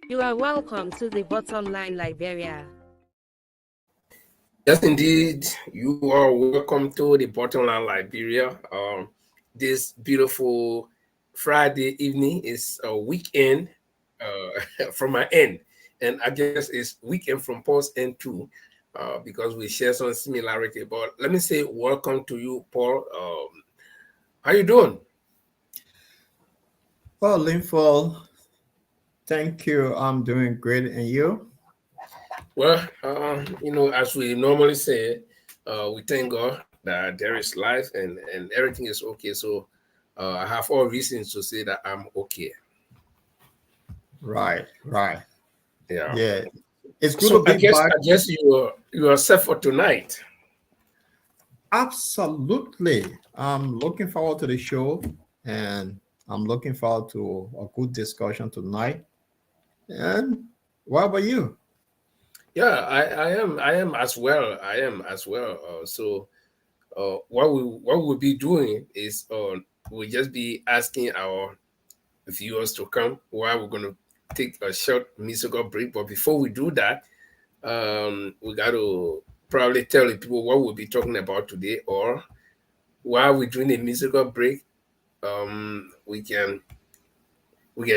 You are welcome to the Bottom Line Liberia. Yes, indeed. You are welcome to the Bottom Line Liberia. This beautiful Friday evening is a weekend from my end, and I guess it's weekend from Paul's end too, because we share some similarity. But let me say welcome to you, Paul. How you doing? Well, Linfall, thank you. I'm doing great. And you? Well, as we normally say, we thank God that there is life and everything is okay. So I have all reasons to say that I'm okay. Right. Yeah. Yeah. It's good So to be back. I guess you are set for tonight. Absolutely. I'm looking forward to the show, and I'm looking forward to a good discussion tonight. And what about you? Yeah, I am as well. What we'll be doing is we'll just be asking our viewers to come while we're gonna take a short musical break. But before we do that, we got to probably tell the people what we'll be talking about today, or while we're doing a musical break, we can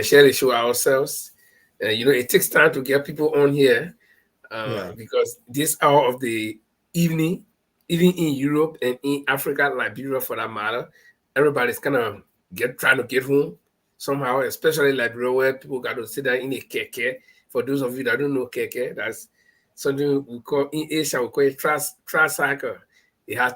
share the show ourselves. And it takes time to get people on here, because this hour of the evening, even in Europe and in Africa, Liberia for that matter, everybody's kind of trying to get home somehow, especially Liberia, where people got to sit down in a keke. For those of you that don't know keke, that's something we call in Asia, we call it tricycle. It has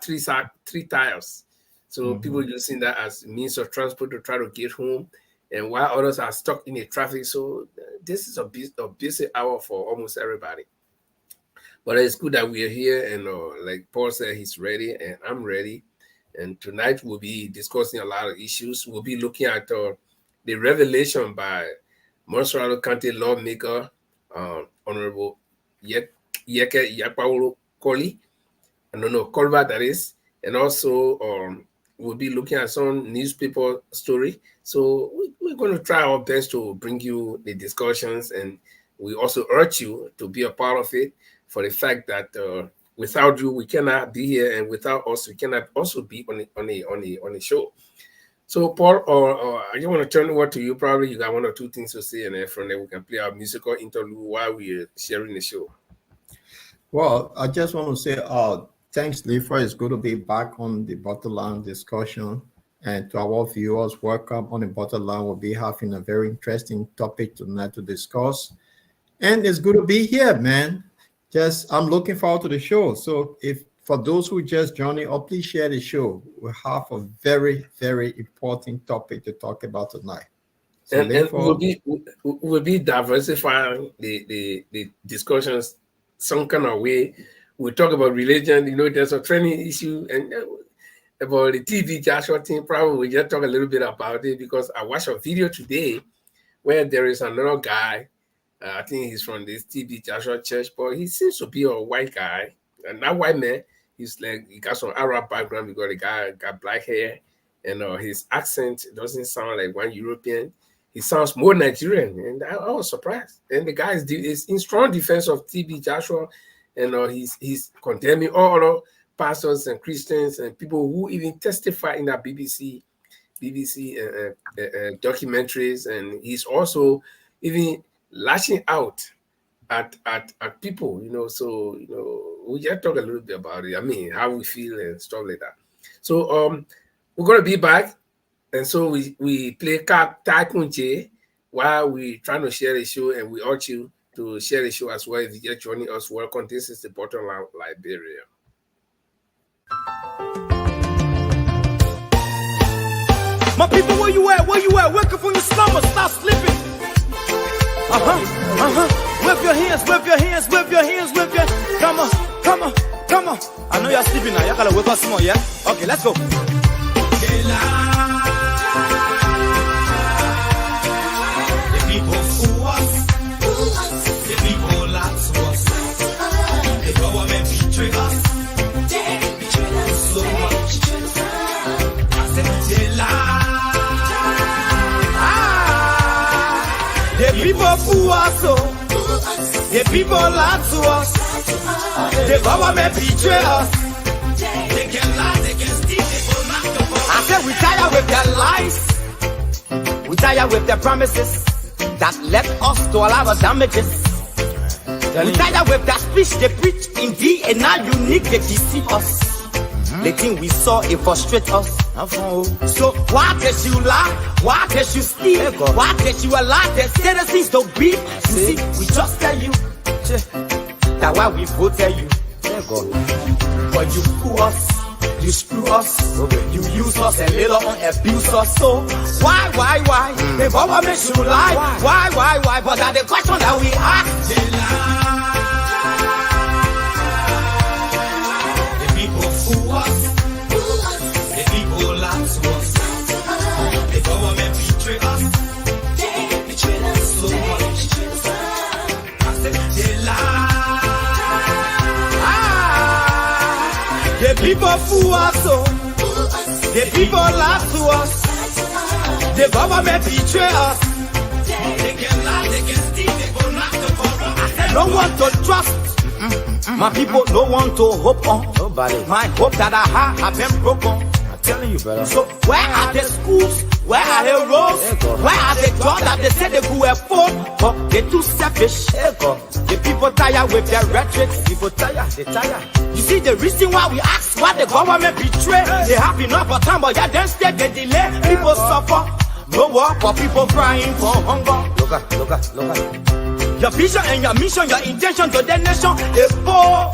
three tires. So people using that as means of transport to try to get home, and while others are stuck in the traffic. So this is a busy hour for almost everybody. But it's good that we are here, and like Paul said, he's ready, and I'm ready. And tonight we'll be discussing a lot of issues. We'll be looking at the revelation by Montserrat County lawmaker, Honorable Yeke Yakpaolo Koli. I don't know, Kolba that is. And also we'll be looking at some newspaper story. So we're going to try our best to bring you the discussions, and we also urge you to be a part of it, for the fact that without you we cannot be here, and without us we cannot also be on the show. So Paul, I just want to turn over to you. Probably you got one or two things to say, and then from there we can play our musical interlude while we're sharing the show. Well, I just want to say thanks, Lefa. It's good to be back on the Bottom Line discussion. And to our viewers, welcome on the Bottom Line. We'll be having a very interesting topic tonight to discuss. And it's good to be here, man. I'm looking forward to the show. So if for those who just joining, please share the show. We have a very, very important topic to talk about tonight. So and we'll be diversifying the discussions some kind of way. We'll talk about religion. There's a training issue, and about the TV Joshua thing. Probably we'll just talk a little bit about it, because I watched a video today where there is another guy. I think he's from this TB Joshua church, but he seems to be a white guy. And that white man, he got some Arab background, because the guy got black hair, and his accent doesn't sound like one European. He sounds more Nigerian, and I was surprised. And the guy is in strong defense of TB Joshua, and he's condemning all other pastors and Christians and people who even testify in that BBC documentaries, and he's also even lashing out at people, So we just talk a little bit about it. I mean, how we feel and stuff like that. So we're gonna be back, and so we play Tycoon J while we trying to share the show, and we urge you to share the show as well. If you're just joining us, welcome. This is the Bottom Line Liberia. My people, where you at? Wake up from your slumber, stop sleeping. Wave your hands, come on. I know you're sleeping now, you gotta wake up some more, yeah? Okay, let's go. The people fool us, the people lie to us, the government betray us, so much. I said they lie. The people fool us, so the people lie to us. The government betray us. They can lie, they can steal, they will not go. I said we tired with their lies. We tired with their promises that led us to all our damages. We tired with that speech they preach in thee and now unique they deceive us. The thing we saw it frustrate us. So why did you lie? Why did you steal? Why did you allow the citizens to be? You see, we just tell you that why we voted you. But you fool us, you screw us, you use us and later on abuse us. So why? The government should lie. Why? But that's the question that we ask. They lie. The people fool us. The people lie to us. The government betray us. They betray us so much. I said they lie. The people fool us, so the people lie to us. The government betray us. They can lie, they can steal, they will not to corrupt. No one to trust. My people, no one to hope on. Nobody. My hope that I have been broken. I'm telling you, brother. So where are the schools? Where are the roads? Where are the jobs that they say they could afford? But they're too selfish. The people tired with their rhetoric. People tired, they tired. You see the reason why we ask why the government betray. They have enough of time, but yeah, then stay they delay. People suffer. No work for people crying for hunger. Look at. Your vision and your mission, your intention to the nation is poor.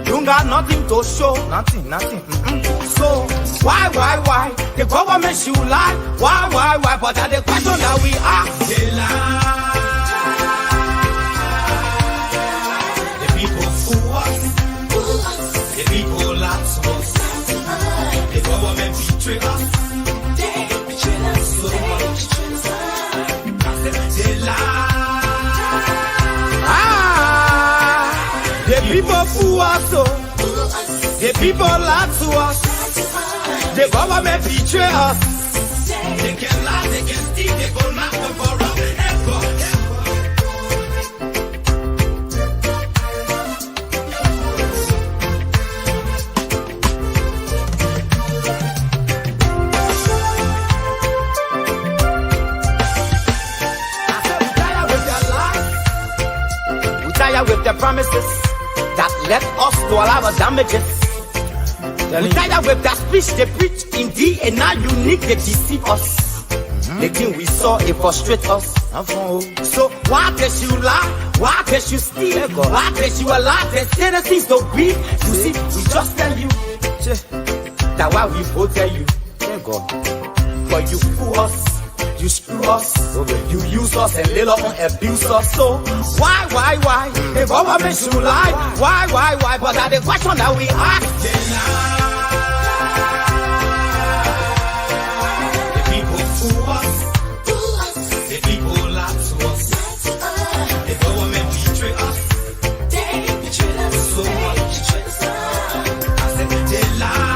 You got nothing to show. Nothing. So why? The government should lie. Why? But that's the question that we ask. They lie. The people fool us. The people lie to us. The government betray us. They betray us so much. They lie. The people fool us, so the people lie to us. The government betray us. They can lie, they can steal, they go knock the corrupt. With their promises that led us to all our damages. We tired with that speech they preach in thee and now unique they deceive us. The thing we saw it frustrate us. So why did you lie? Why did you steal? Why did you allow the citizens to be? You see, we just tell you that why we voted you. But you fool us. You screw us, you use us and later on abuse us. So why? The government should lie. Why? But that's the question that we ask. The people fool us. The people lie to us. The government betray us. They betray us so much. I said they lie.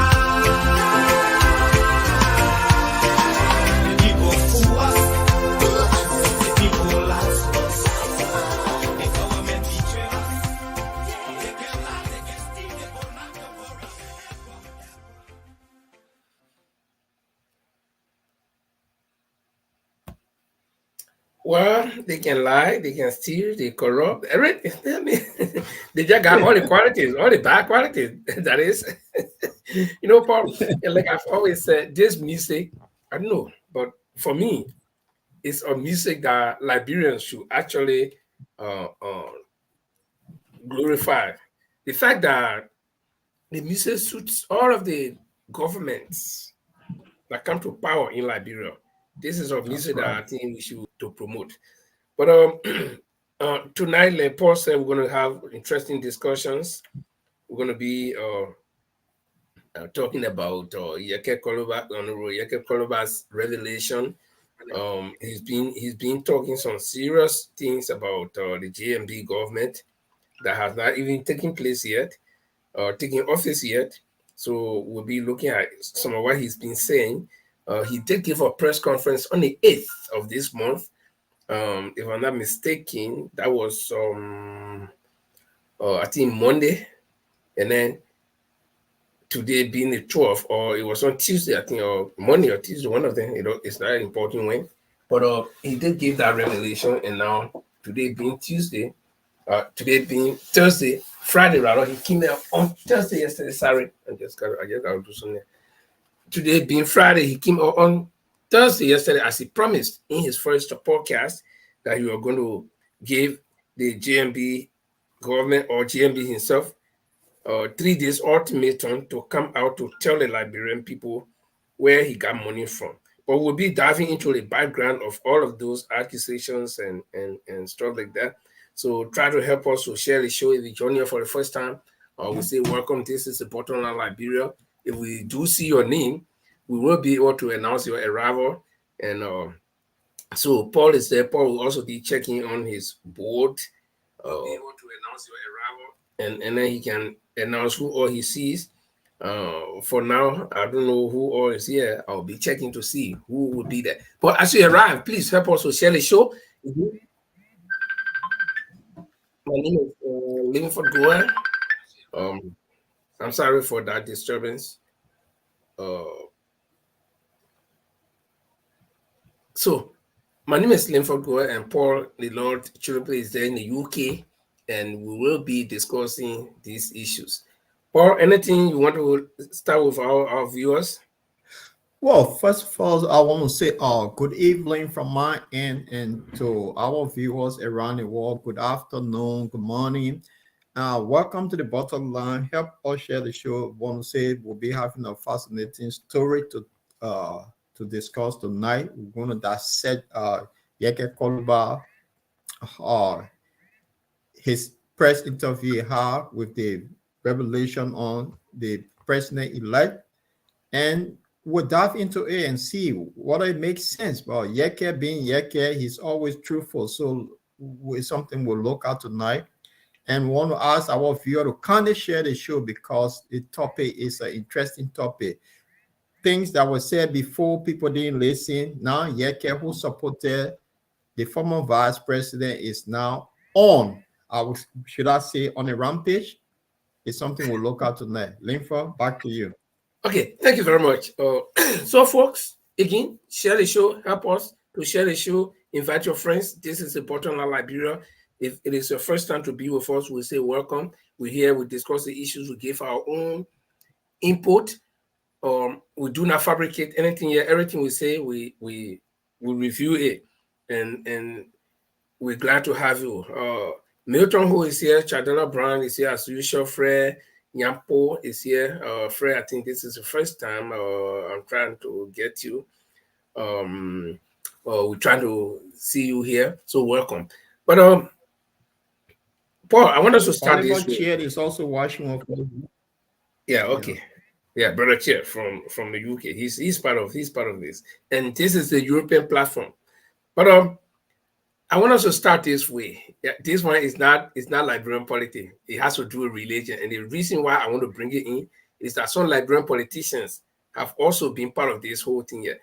Well, they can lie, they can steal, they corrupt. Everything. I mean, they just got all the qualities, all the bad qualities. That is, Paul. Like I've always said, this music, I don't know, but for me, it's a music that Liberians should actually glorify. The fact that the music suits all of the governments that come to power in Liberia. This is a music that I think we should to promote. But tonight, like Paul said, we're going to have interesting discussions. We're going to be talking about Yeke Koloba's revelation. He's been talking some serious things about the JMB government that has not even taken place yet, taking office yet. So we'll be looking at some of what he's been saying. He did give a press conference on the 8th of this month if I'm not mistaken, that was I think Monday, and then today being the 12th, or it was on Tuesday, I think, or Monday or Tuesday, one of them. It's not an important when, but he did give that revelation, and now today being Tuesday, today being Thursday, Friday rather, he came out on Thursday yesterday. Sorry, I guess I'll do something. Today being Friday, he came out on Thursday yesterday, as he promised in his first podcast, that he was going to give the GMB government or GMB himself 3 days ultimatum to come out to tell the Liberian people where he got money from. But we'll be diving into the background of all of those accusations and stuff like that. So try to help us to share the show. If you join here for the first time, we say welcome. This is the Bottom Line Liberia. If we do see your name, we will be able to announce your arrival. And so Paul is there. Paul will also be checking on his board. Be able to announce your arrival. And then he can announce who all he sees. For now, I don't know who all is here. I'll be checking to see who will be there. But as you arrive, please help us to share the show. My name is Linford Goer. I'm sorry for that disturbance. So, my name is Linford Goer, and Paul, the Lord Chiripe, is there in the UK, and we will be discussing these issues. Paul, anything you want to start with our viewers? Well, first of all, I want to say good evening from my end, and to our viewers around the world, good afternoon, good morning. Welcome to the Bottom Line. Help us share the show. I want to say we'll be having a fascinating story to discuss tonight. We're going to dissect Yeke Koluba, his press interview he had with the revelation on the president-elect, and we'll dive into it and see what it makes sense. But Yeke being Yeke, he's always truthful, so it's something we'll look at tonight. And we want to ask our viewer to kind of share the show because the topic is an interesting topic. Things that were said before, people didn't listen. Now Yeke, who supported the former vice president, is now on, should I say, on a rampage. It's something we'll look at tonight. Linford, back to you. Okay, thank you very much. So, folks, again, share the show. Help us to share the show. Invite your friends. This is the Bottom Line Liberia. If it is your first time to be with us, we say welcome. We're here. We discuss the issues. We give our own input. We do not fabricate anything here. Everything we say, we review it, and we're glad to have you. Milton, who is here, Chadela Brown is here as usual. Fred Nyampo is here. Fred, I think this is the first time I'm trying to get you. We're trying to see you here, so welcome. But Paul, I want us to start Oliver this. Chair is also watching. Yeah, okay. Yeah, Brother Chair from the UK. He's part of this, and this is the European platform. But I want us to start this way. Yeah, this one is not Liberian politics. It has to do with religion. And the reason why I want to bring it in is that some Liberian politicians have also been part of this whole thing here.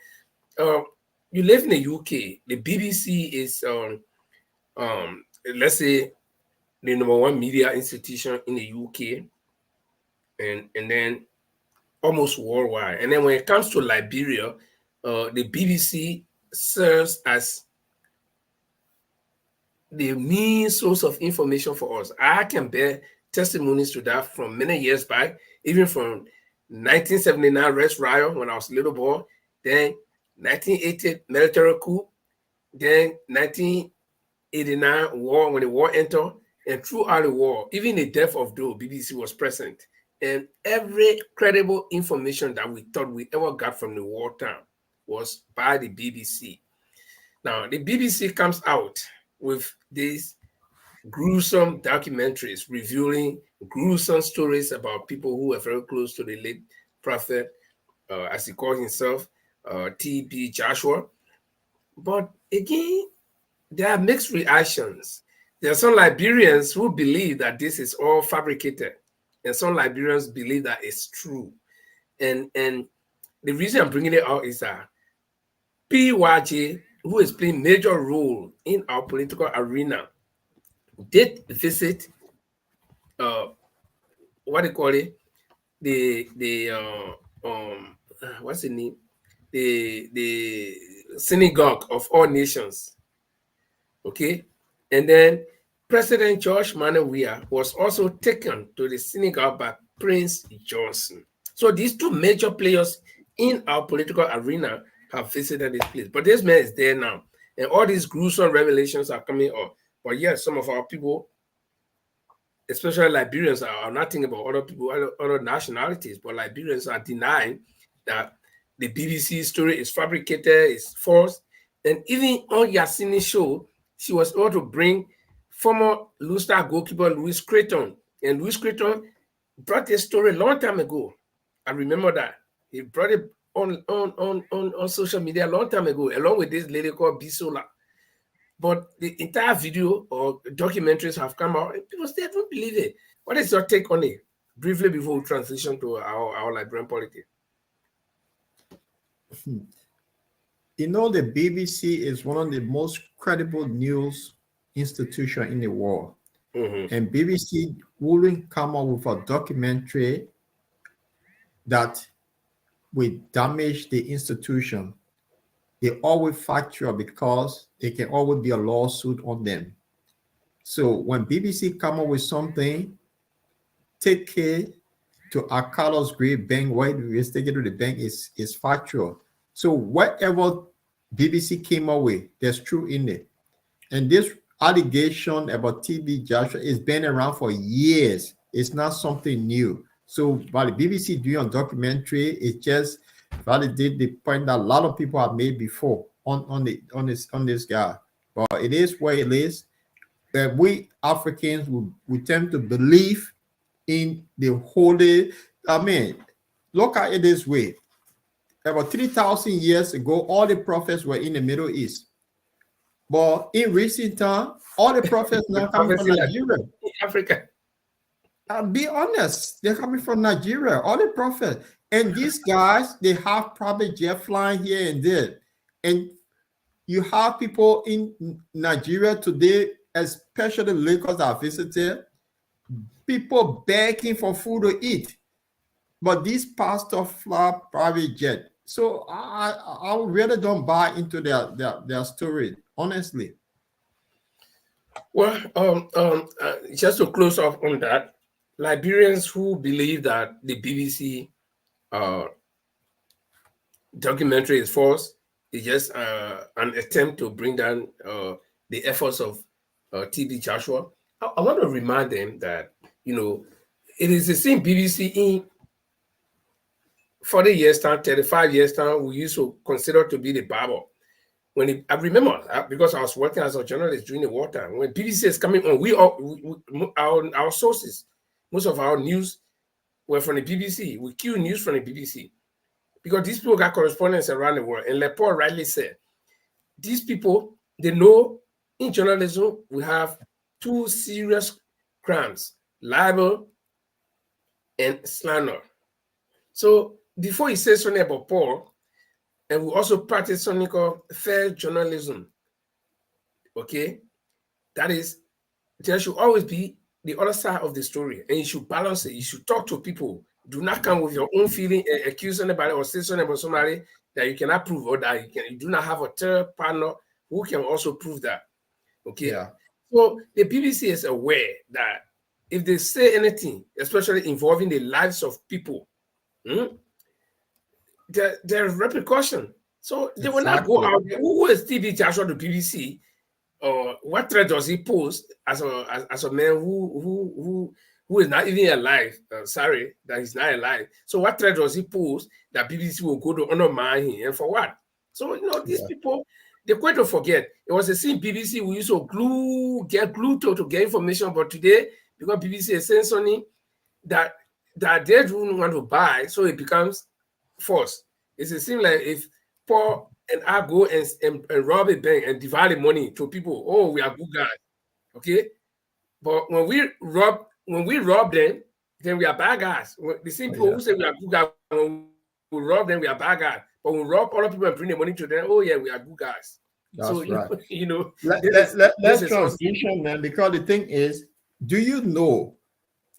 You live in the UK. The BBC is, let's say, the #1 media institution in the UK, and then almost worldwide. And then when it comes to Liberia, the BBC serves as the main source of information for us. I can bear testimonies to that from many years back, even from 1979 Red Riot when I was a little boy, then 1980 military coup, then 1989 war when the war entered, and throughout the war, even the death of Doe, BBC was present. And every credible information that we thought we ever got from the wartime was by the BBC. Now, the BBC comes out with these gruesome documentaries revealing gruesome stories about people who were very close to the late prophet, as he called himself, T.B. Joshua. But again, there are mixed reactions. There are some Liberians who believe that this is all fabricated, and some Liberians believe that it's true. And the reason I'm bringing it out is that PYJ who is playing major role in our political arena did visit what do you call it? The what's the name? The synagogue of all nations. Okay, and then President George Manuel Weah was also taken to the synagogue by Prince Johnson. So these two major players in our political arena have visited this place. But this man is there now, and all these gruesome revelations are coming up. But yes, some of our people, especially Liberians, are not thinking about other people, other nationalities, but Liberians are denying that the BBC story is fabricated, is false. And even on Yasini's show, she was able to bring former Lustar goalkeeper Louis Creighton. And Louis Creighton brought this story a long time ago. I remember that. He brought it on social media a long time ago, along with this lady called Bisola. But the entire video or documentaries have come out, and people still don't believe it. What is your take on it? Briefly before we transition to our Liberian politics. You know, the BBC is one of the most credible news institutions in the world. Mm-hmm. And BBC wouldn't come up with a documentary that will damage the institution. They always factual because there can always be a lawsuit on them. So when BBC come up with something, take care to Carlos Gray Bank, why we take it to the bank is factual. So whatever BBC came up with, there's truth in it. And this allegation about TB Joshua has been around for years. It's not something new. So while the BBC doing a documentary, it just validate the point that a lot of people have made before on this guy. But it is where it is. That we Africans we tend to believe in the holy. I mean, look at it this way. About 3,000 years ago, all the prophets were in the Middle East. But in recent time, all the prophets now coming from Nigeria. Africa. I'll be honest, they're coming from Nigeria, all the prophets. And these guys, they have private jet flying here and there. And you have people in Nigeria today, especially Lagos I visited, people begging for food to eat. But these pastors fly private jet. So I really don't buy into their story, honestly. Well, just to close off on that, Liberians who believe that the BBC documentary is false is just an attempt to bring down the efforts of TB Joshua. I want to remind them that, you know, it is the same BBC in 40 years time, 35 years time, we used to consider to be the Bible. I remember because I was working as a journalist during the wartime. When BBC is coming on, our sources, most of our news were from the BBC. We queue news from the BBC because these people got correspondents around the world. And like Paul rightly said, these people, they know in journalism we have two serious crimes: libel and slander. So before he says something about Paul, and we also practice something called fair journalism. Okay? That is, there should always be the other side of the story, and you should balance it. You should talk to people. Do not come with your own feeling and accuse anybody or say something about somebody that you cannot prove, or that you do not have a third partner who can also prove that. Okay? Yeah. So the BBC is aware that if they say anything, especially involving the lives of people, there's repercussion. So they will not go out there. Who is TB Joshua to BBC? Or what threat does he pose as a man who is not even alive? Sorry that he's not alive. So what threat does he pose that BBC will go to undermine him, and for what? So these people, they're going to forget. It was the same BBC we used to get glued to get information, but today, because BBC is saying something that they don't want to buy, so it becomes false. It seems like if Paul and I go and rob a bank and divide the money to people, oh, we are good guys, okay? But when we rob them, then we are bad guys. The same people who say we are good guys, when we rob them, we are bad guys. But when we rob other people and bring the money to them, oh yeah, we are good guys. That's right. Let's transition, man, because the thing is, do you know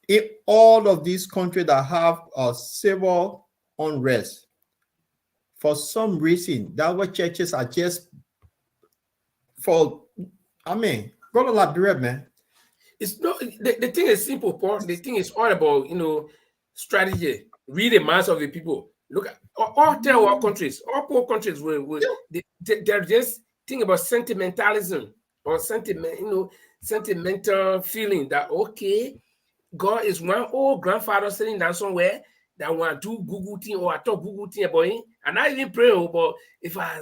if all of these countries that have a civil unrest, for some reason, that's what churches are just for, I mean, go to Liberia, man. It's not the thing is simple, Paul. The thing is all about strategy. Read the minds of the people. Look at all third world countries, all poor countries they're just think about sentimentalism or sentimental feeling that okay, God is one old grandfather sitting down somewhere that want to do Google thing or I talk Google thing about him, and I even pray, but if I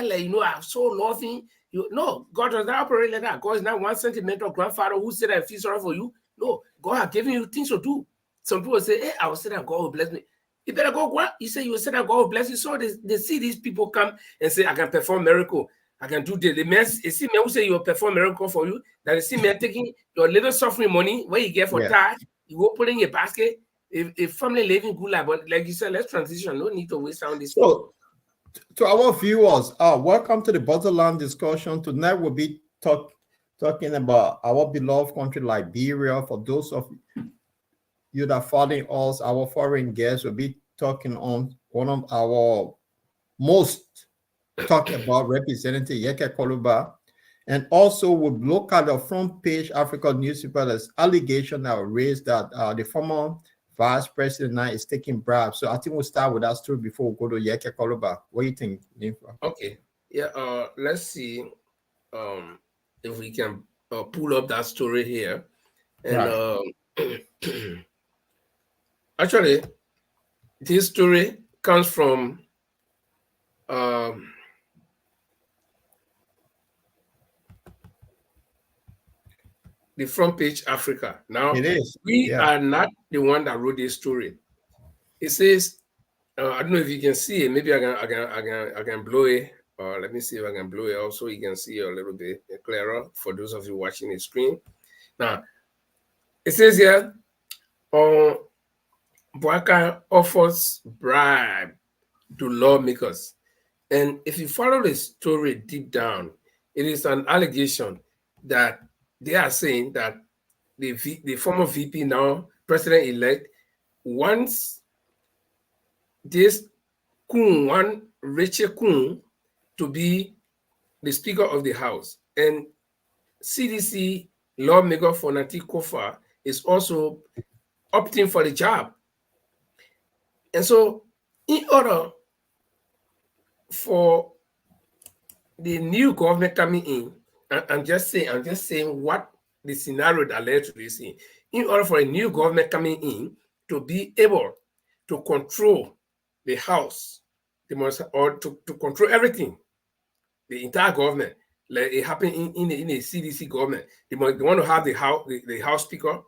like I'm so loving. No, God does not operate like that. God is not one sentimental grandfather who said I feel sorry for you. No, God has given you things to do. Some people say, hey, I will say that God will bless me. You better go what? You say you will say that God will bless you. So they see these people come and say, I can perform miracle. I can do the man. You see men who say you will perform miracle for you. That you see men taking your little suffering money, where you get for tithe, you go put in your basket. If family living good life, but like you said, let's transition. No need to waste on this. So, to our viewers, welcome to the Borderland discussion. Tonight we'll be talking about our beloved country Liberia. For those of you that following us, our foreign guests will be talking on one of our most talked about representative, Yeke Koluba. And also we'll look at the front page Africa newspaper. There's allegation that were raised that the former Vice President now is taking bribes. So I think we'll start with that story before we go to Yeke Koluba. What do you think, Ninfa? Okay. Yeah, let's see if we can pull up that story here. And actually, this story comes from the front page Africa. Now, it is. We are not the one that wrote this story. It says, I don't know if you can see it. Maybe I can blow it. Let me see if I can blow it also. You can see it a little bit clearer for those of you watching the screen. Now, it says here, Boaka offers bribe to lawmakers. And if you follow the story deep down, it is an allegation that they are saying that the former VP, now president-elect, wants this one Rachel Kun to be the Speaker of the House. And CDC lawmaker Fonati Kofa is also opting for the job. And so in order for the new government coming in, I'm just saying what the scenario that led to this in order for a new government coming in to be able to control the House, they must, or to control everything, the entire government, like it happened in a CDC government. They want to have the House Speaker,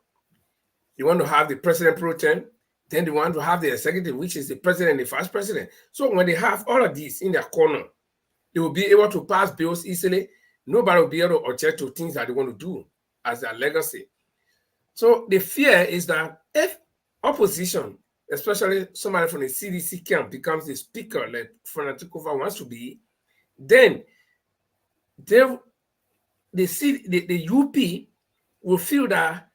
they want to have the President pro tem, then they want to have the executive, which is the President and the Vice President. So when they have all of these in their corner, they will be able to pass bills easily. Nobody will be able to object to things that they want to do as their legacy. So the fear is that if opposition, especially somebody from the CDC camp, becomes the speaker like Fanatikova wants to be, then the UP will feel that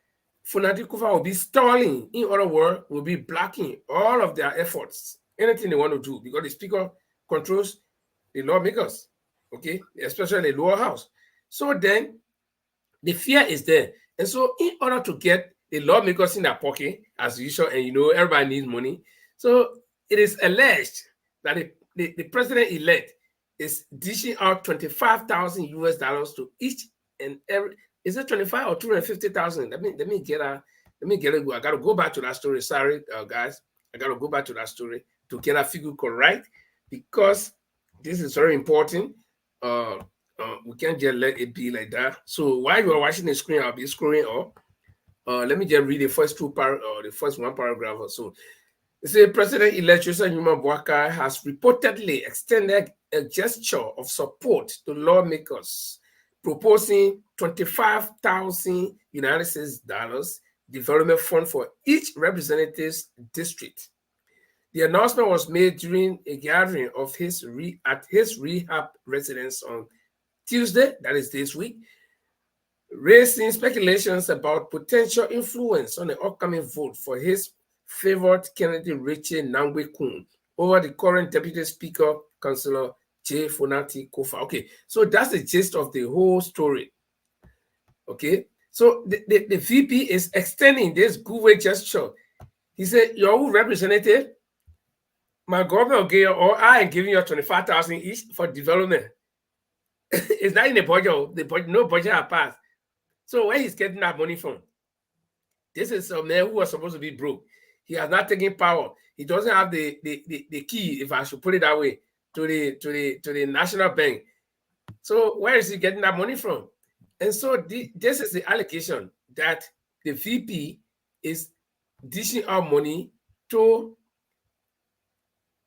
Fanatikova will be stalling. In other words, will be blocking all of their efforts, anything they want to do, because the speaker controls the lawmakers, okay, especially the lower house. So then the fear is there. And so in order to get the lawmakers in their pocket, as usual, and everybody needs money. So it is alleged that the president-elect is dishing out $25,000 US to each and every. Is it 25 or 250,000? Let me get it. I gotta go back to that story. Sorry, guys. I gotta go back to that story to get that figure correct, because this is very important. We can't just let it be like that. So while you are watching the screen, I'll be scrolling up. Let me just read the first one paragraph or so. It says President-elect Joseph Numa Boakai has reportedly extended a gesture of support to lawmakers, proposing 25,000 United States dollars development fund for each representative's district. The announcement was made during a gathering of at his rehab residence on Tuesday, that is this week, raising speculations about potential influence on the upcoming vote for his favored candidate, Richie Nangwe-Kun, over the current Deputy Speaker, Councillor J. Fonati Kofa. Okay, so that's the gist of the whole story. Okay, so the VP is extending this goodwill gesture. He said, your representative, my government will give you, or I am giving you 25,000 each for development. It's not in the budget. The budget, no budget has passed. So where he's getting that money from? This is a man who was supposed to be broke. He has not taken power. He doesn't have the key, if I should put it that way, to the National Bank. So where is he getting that money from? And so this is the allegation that the VP is dishing out money to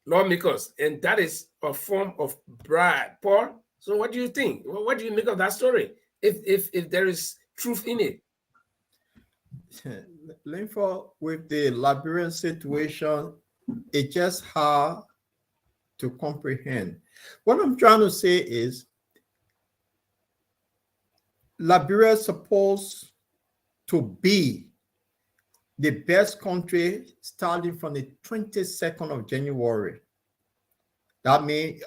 lawmakers, and that is a form of bribe. Paul, so what do you think? What do you make of that story? If there is truth in it? Linford, with the Liberian situation, it's just hard to comprehend. What I'm trying to say is Liberia is supposed to be the best country starting from the 22nd of January. That means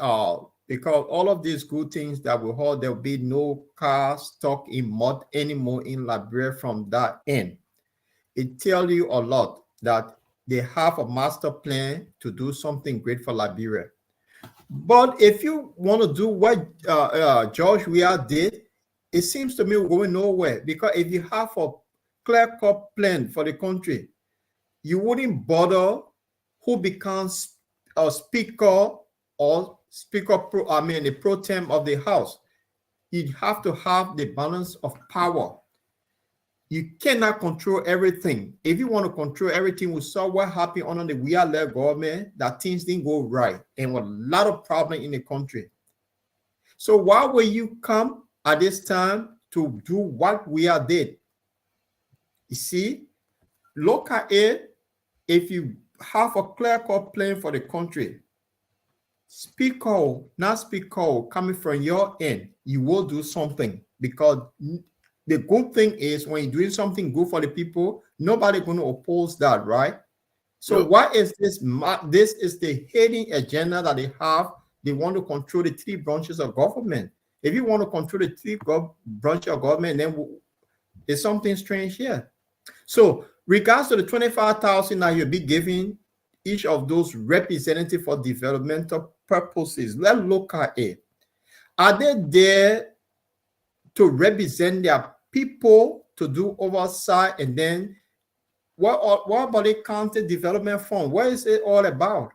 because all of these good things that we heard, there will be no car stuck in mud anymore in Liberia from that end. It tells you a lot that they have a master plan to do something great for Liberia. But if you want to do what George Weah did, it seems to me we're going nowhere, because if you have a clear-cut plan for the country, you wouldn't bother who becomes a speaker or the pro tem of the House. You have to have the balance of power. You cannot control everything. If you want to control everything, we saw what happened under the Weah-led government, that things didn't go right and with a lot of problems in the country. So why will you come at this time to do what Weah did? You see, look at it. If you have a clear-cut plan for the country, speaker, not speaker, coming from your end, you will do something, because the good thing is when you're doing something good for the people, nobody's going to oppose that, right? So what is this? This is the hidden agenda that they have. They want to control the three branches of government. If you want to control the three branches of government, then there's something strange here. So regards to the 25,000 that you'll be giving each of those representatives for developmental purposes, let's look at it. Are they there to represent their people, to do oversight? And then what about the county development fund? What is it all about?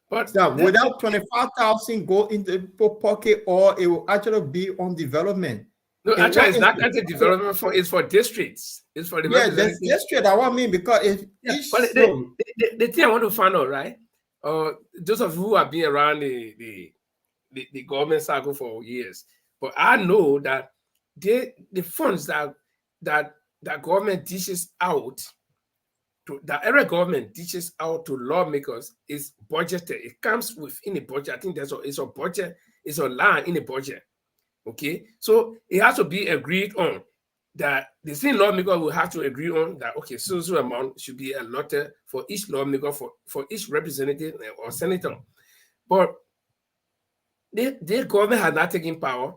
But that without 25,000 go into the pocket, or it will actually be on development. No, and actually, it's not county development fund. It's for districts. It's for the that's district. That's what I mean, because if but the thing I want to find out, right? Those of you who have been around the government cycle for years, but I know that the funds that government dishes out to that every government dishes out to lawmakers is budgeted. It comes within a budget. I think it's a budget. It's a line in a budget. Okay, so it has to be agreed on, that the same lawmaker will have to agree on that, okay, so amount should be allotted for each lawmaker, for each representative or senator. But the government has not taken power.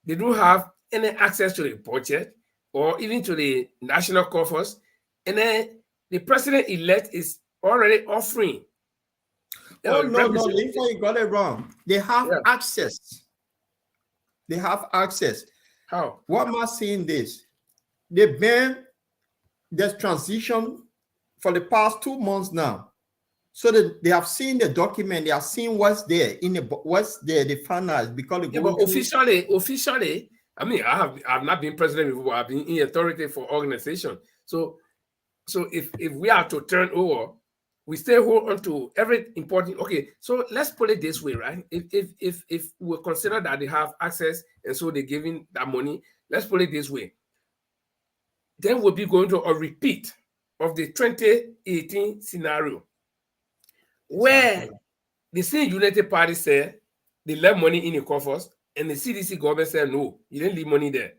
They don't have any access to the budget or even to the national coffers. And then the president-elect is already offering. No, you got it wrong. They have access. They have access. How? What am I seeing this? They've been this transition for the past 2 months now. So that they have seen the document, they have seen what's there they finalized, because officially, I mean, I've not been president before, I've been in authority for organization. So if we are to turn over, we still hold on to every important. Okay, so let's put it this way, right? If we consider that they have access and so they're giving that money, let's put it this way. Then we'll be going to a repeat of the 2018 scenario, where the same United Party said they left money in the coffers, and the CDC government said, no, you didn't leave money there.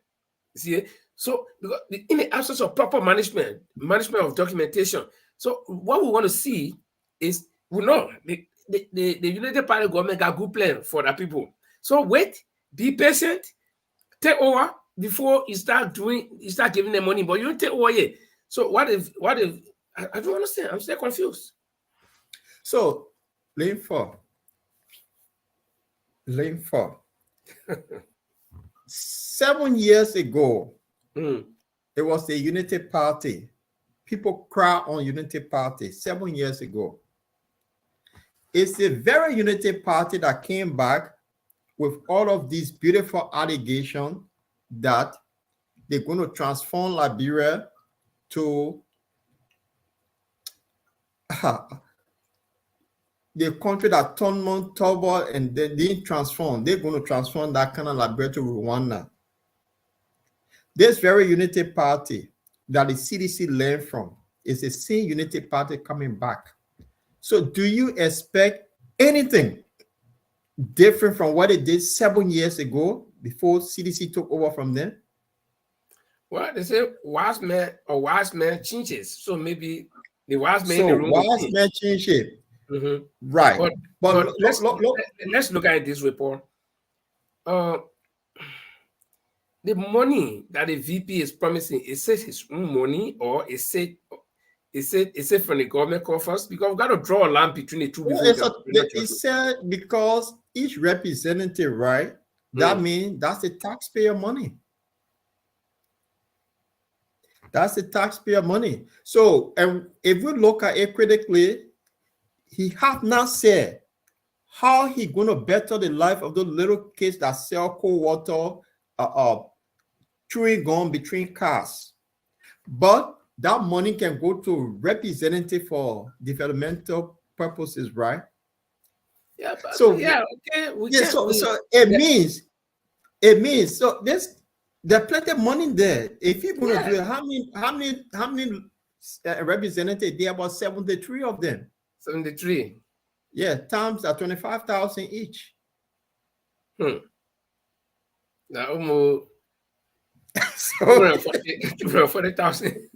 You see? So, because in the absence of proper management of documentation, so what we want to see is, we know the United Party government got good plan for the people. So wait, be patient, take over before you start giving them money, but you don't take over yet. So what if I don't understand? I'm still confused. So lane 4. 7 years ago, it was the Unity Party. People cry on Unity Party 7 years ago. It's the very Unity Party that came back with all of these beautiful allegations that they're going to transform Liberia to the country that turned on turbo and they didn't transform. They're going to transform that kind of Liberia to Rwanda. This very Unity Party that the CDC learned from is the same Unity Party coming back. So do you expect anything different from what it did 7 years ago before CDC took over from them? Well, they say wise man changes. So maybe the wise man in the room. Wise man changes. Right. But let's look at this report. The money that the VP is promising, is it his own money, or is it from the government coffers? Because we've got to draw a line between the two. It said because each representative, right? That means that's the taxpayer money. That's the taxpayer money. So, and if we look at it critically, he have not said how he going to better the life of those little kids that sell cold water, chewing gum between cars. But that money can go to representative for developmental purposes, right? Yeah. But so yeah, okay. So it means so there's plenty of money there. If you're going to do it, how many representatives? There are about 73 of them. 73. Yeah, times at 25,000 each. Now almost 240,000,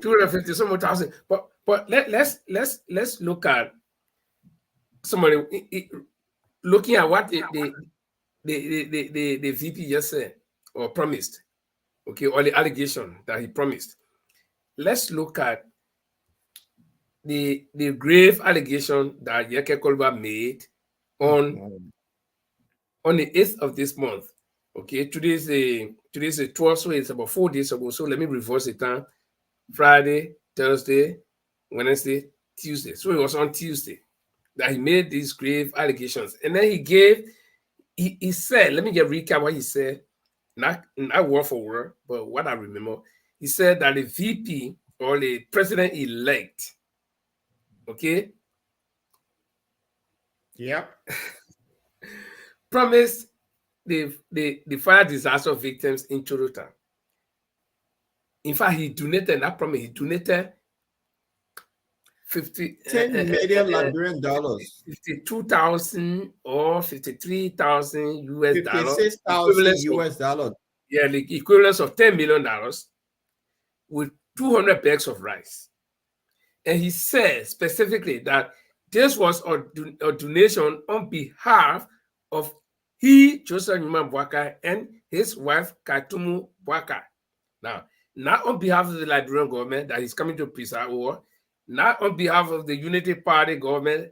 250 some more thousand. But let's look at somebody looking at what the VP just said or promised, okay, or the allegation that he promised. Let's look at the grave allegation that Yeke Kolba made on the 8th of this month. Okay, today's the 12th, so it's about 4 days ago. So let me reverse it down. Friday, Thursday, Wednesday, Tuesday. So it was on Tuesday that he made these grave allegations. And then he said, let me just recap what he said, not word for word, but what I remember. He said that the VP or the president-elect, okay? Yeah. Promised the fire disaster victims in Toronto. In fact, he donated, that promise, he donated 10 million Liberian dollars. 52,000 or 53,000 US dollars. 56,000 US dollars. Yeah, the equivalence of $10 million with 200 bags of rice. And he said specifically that this was a donation on behalf of Joseph Numa Bwaka, and his wife, Katumu Bwaka. Now, not on behalf of the Liberian government that is coming to preserve war, not on behalf of the Unity Party government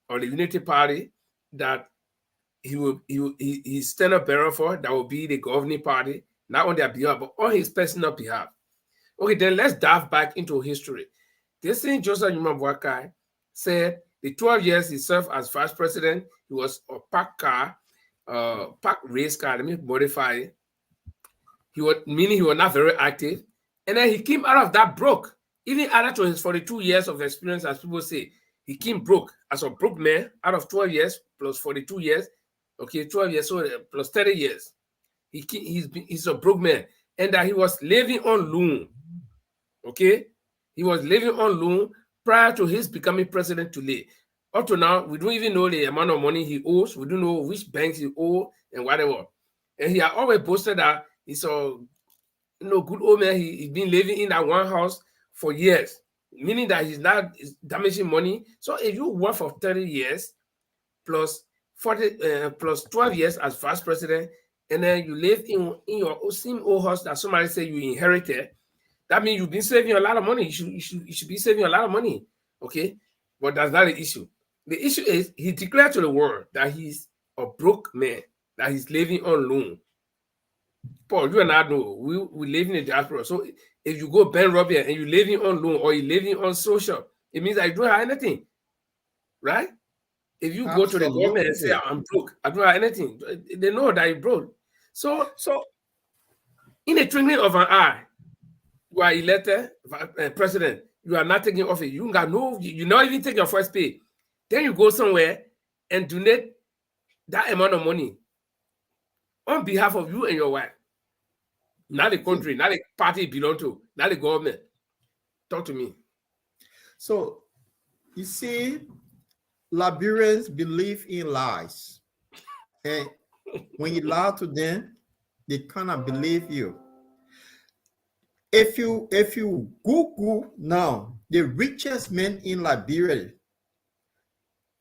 or the Unity Party that he's standard bearer for, that will be the governing party, not on their behalf, but on his personal behalf. Okay, then let's dive back into history. This thing Joseph Numa Bwaka said the 12 years he served as vice president, he was a parked race car, let me modify it. Meaning he was not very active. And then he came out of that broke. Even added to his 42 years of experience, as people say, he came broke as a broke man out of 12 years plus 42 years. Okay, 12 years, so plus 30 years. He's a broke man. And that he was living on loan. Okay? He was living on loan prior to his becoming president today. Up to now, we don't even know the amount of money he owes. We don't know which banks he owes and whatever. And he had always boasted that he's a good old man. He's been living in that one house for years, meaning that he's not damaging money. So if you work for 30 years plus 40 plus 12 years as vice president, and then you live in your same old house that somebody said you inherited, that means you've been saving a lot of money. You should be saving a lot of money. Okay, but that's not the issue. The issue is he declared to the world that he's a broke man, that he's living on loan. Paul, you and I know we live in the diaspora. So if you go bank robbery and you're living on loan or you're living on social, it means that you don't have anything, right? If you go to the government and say I'm broke, I don't have anything, they know that you're broke. So in the twinkling of an eye, you are elected president. You are not taking office. You got no. You not even take your first pay. Then you go somewhere and donate that amount of money on behalf of you and your wife. Not the country, not the party you belong to, not the government. Talk to me. So, you see, Liberians believe in lies. And when you lie to them, they cannot believe you. If you Google now, the richest man in Liberia,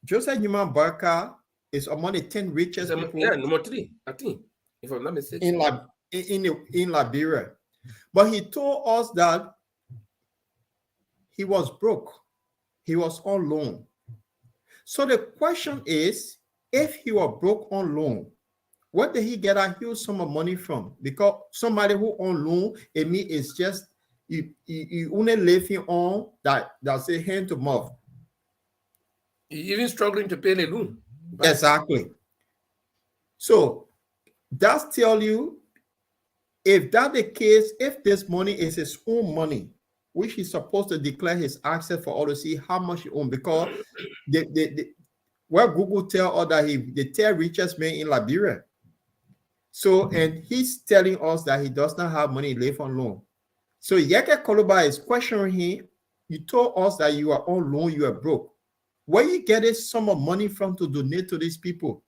Joseph Newman Barker is among the 10 richest people. Yeah, number 3, I think, if I'm not mistaken. In Liberia. But he told us that he was broke. He was on loan. So the question is, if he was broke on loan, where did he get a huge sum of money from? Because somebody who on loan, it means it's just you only living on that's a hand to mouth. Even struggling to pay the loan. Exactly. So that's tell you, if that's the case, if this money is his own money, which he's supposed to declare his access for all to see how much he owns, because where Google tell us that the 10 richest man in Liberia. So, and he's telling us that he does not have money left on loan. So Yeke Koloba is questioning him. You told us that you are on loan, you are broke. Where you getting some of money from to donate to these people?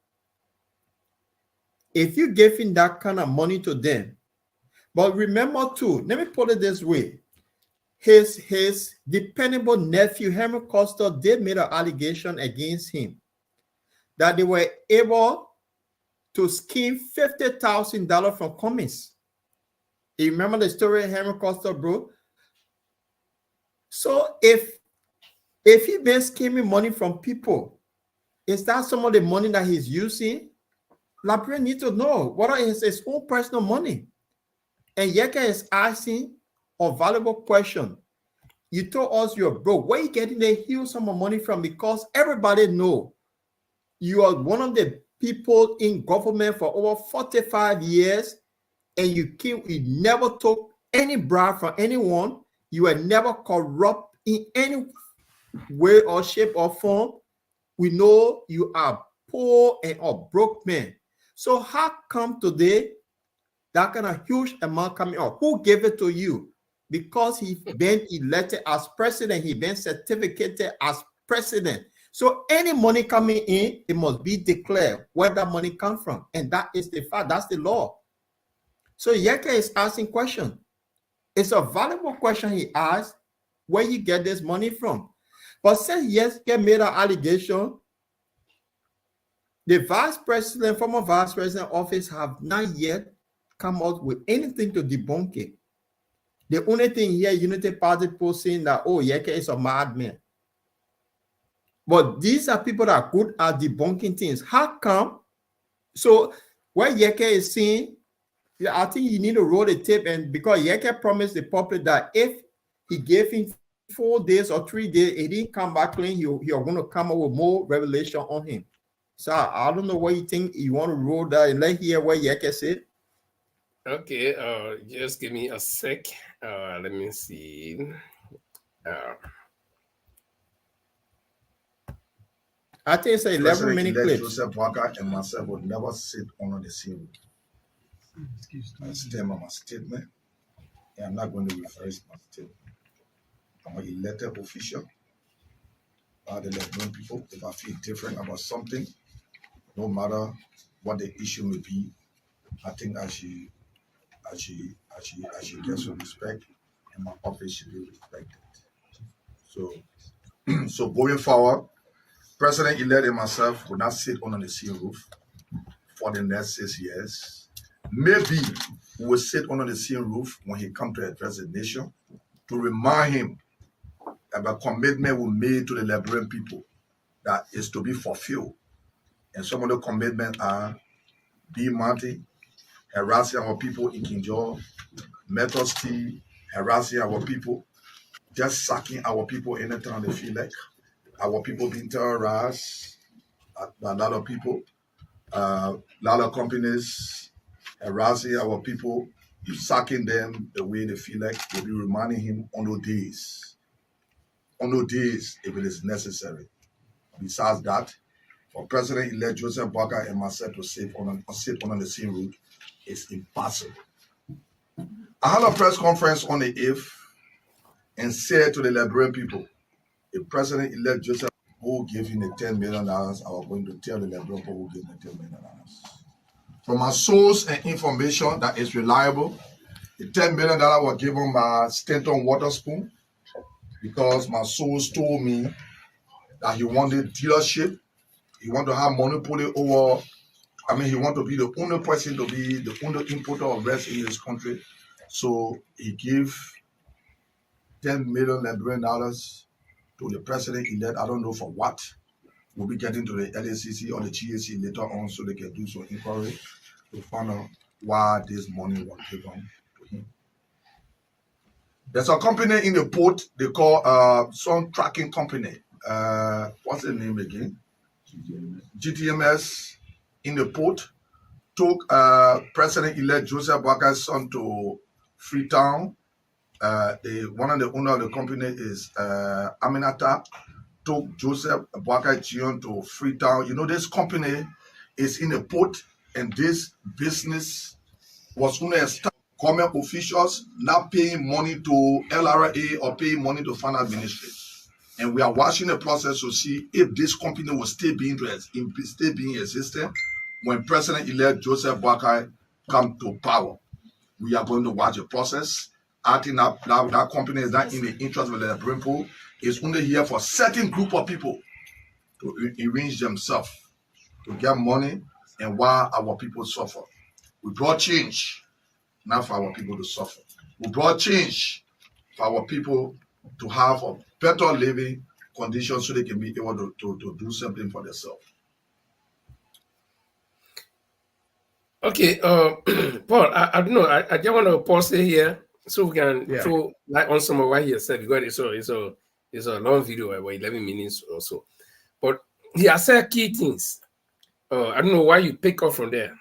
If you giving that kind of money to them, but remember too, let me put it this way. His dependable nephew, Henry Costa, did make an allegation against him that they were able to scheme $50,000 from Cummins. You remember the story of Henry Costa, bro? So if he been scheming money from people, is that some of the money that he's using? Liberia need to know what is his own personal money. And Yeke is asking a valuable question. You told us you're broke. Where are you getting the huge sum of money from? Because everybody know you are one of the people in government for over 45 years, and you never took any bribe from anyone. You were never corrupt in any way or shape or form. We know you are poor and a broke man. So how come today that kind of huge amount coming out? Who gave it to you? Because he been elected as president, he been certificated as president. So any money coming in, it must be declared where that money come from. And that is the fact, that's the law. So Yeke is asking question. It's a valuable question he asked, where you get this money from. But since Yeke made an allegation, the former vice president office have not yet come out with anything to debunk it. The only thing here, Unity Party people saying that, oh, Yeke is a madman. But these are people that are good at debunking things. How come? So where Yeke is saying, I think you need to roll the tape, and because Yeke promised the public that if he gave him 4 days or 3 days, he didn't come back clean, you're going to come up with more revelation on him. So I don't know what you think you want to roll that, and let's hear what Yeke said. Okay, just give me a sec. Let me see. I think it's an 11-minute clip. Joseph Walker and myself would never sit on the same. I stand on my statement, and I'm not going to reverse my statement. I'm an elected official. the Liberian people. If I feel different about something, no matter what the issue may be, I think I should get some respect, and my office should be respected. So, so going forward, President-elect and myself will not sit on the same roof for the next 6 years. Maybe we will sit under the same roof when he comes to address the nation to remind him about commitment we made to the Liberian people that is to be fulfilled. And some of the commitments are B-Monty, harassing our people in Kinjor, Metos T, harassing our people, just sacking our people anytime they feel like, our people being terrorized, a lot of people, a lot of companies harassing our people, sacking them the way they feel like. We'll be reminding him on those days if it is necessary. Besides that, for President-elect Joseph Boakai and myself to sit on the same route is impossible. I had a press conference on the 8th and said to the Liberian people, if President-elect Joseph who gave him the $10 million, I was going to tell the Liberian people who gave him the $10 million. From my source and information that is reliable, the $10 million was given by Stanton Waterspoon because my source told me that he wanted dealership. He wanted to have monopoly over, he wanted to be the only person to be the only importer of rice in this country. So he gave $10 million Liberian dollars to the president-elect. I don't know for what. We'll be getting to the LACC or the GAC later on so they can do some inquiry to find out why this money was given to him. There's a company in the port they call some tracking company. What's the name again? GTMS in the port took President-elect Joseph Boakai's son to Freetown. One of the owner of the company is Aminata. Took Joseph Boakai Chion to Freetown. You know, this company is in the port, and this business was going to start government officials not paying money to LRA or paying money to finance ministry. And we are watching the process to see if this company will still be existent when President-elect Joseph Boakai come to power. We are going to watch the process. I think that company is not in the interest of the Liberian people. It's only here for a certain group of people to arrange themselves to get money and while our people suffer. We brought change, not for our people to suffer. We brought change for our people to have a better living condition so they can be able to do something for themselves. Okay, Paul, I don't know. I just want to pause it here so we can throw light on some of what he said because it's a long video, about 11 minutes or so. But he has said key things. I don't know why you pick up from there.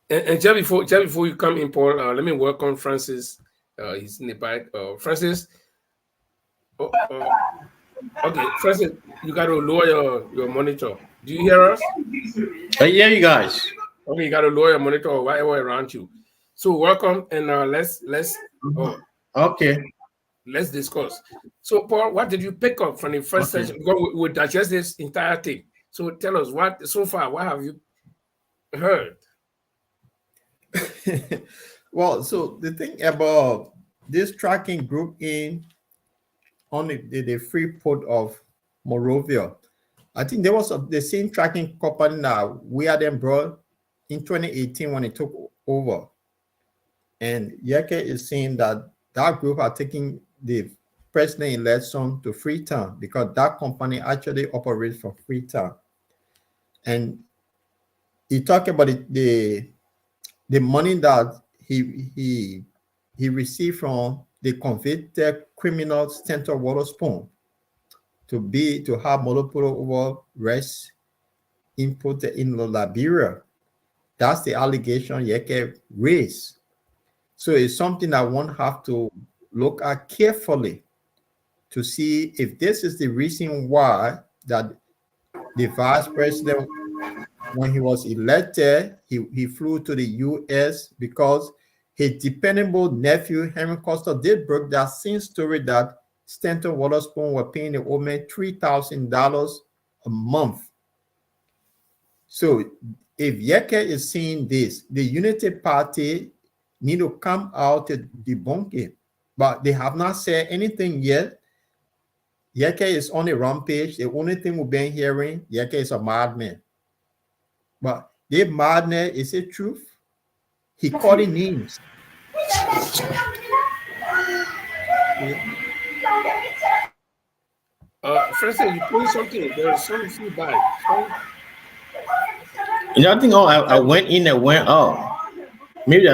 And just before you come in, Paul, let me welcome Francis. He's in the back. Francis. Okay, Francis, you got to lower your monitor. Do you hear us? I hear you guys. Okay, you got to lower your monitor or whatever around you. So welcome, and let's okay. Let's discuss. So, Paul, what did you pick up from the first session? Because we'll digest this entire thing. So tell us what have you heard? Well, so the thing about this tracking group on the free port of Monrovia, I think there was the same tracking company that we had them brought in 2018 when it took over. And Yeke is saying that group are taking the president-elect son to Freetown because that company actually operates from Freetown. And he talked about the money that he received from the convicted criminal Stanton Waterspoon to have monopoly over rice imported in Liberia. That's the allegation Yeke raised. So it's something that one have to look at carefully to see if this is the reason why that the vice president, when he was elected, he flew to the U.S. because his dependable nephew, Henry Costa, did break that same story that Stanton Waterspoon were paying the old man $3,000 a month. So if Yeke is seeing this, the Unity Party need to come out to debunk it. But they have not said anything yet. Yeke is on a rampage. The only thing we've been hearing, Yeke is a madman. But the madness, is it truth? He called in names. Francis, you put something. There is some feedback. I think I went in and went out. Maybe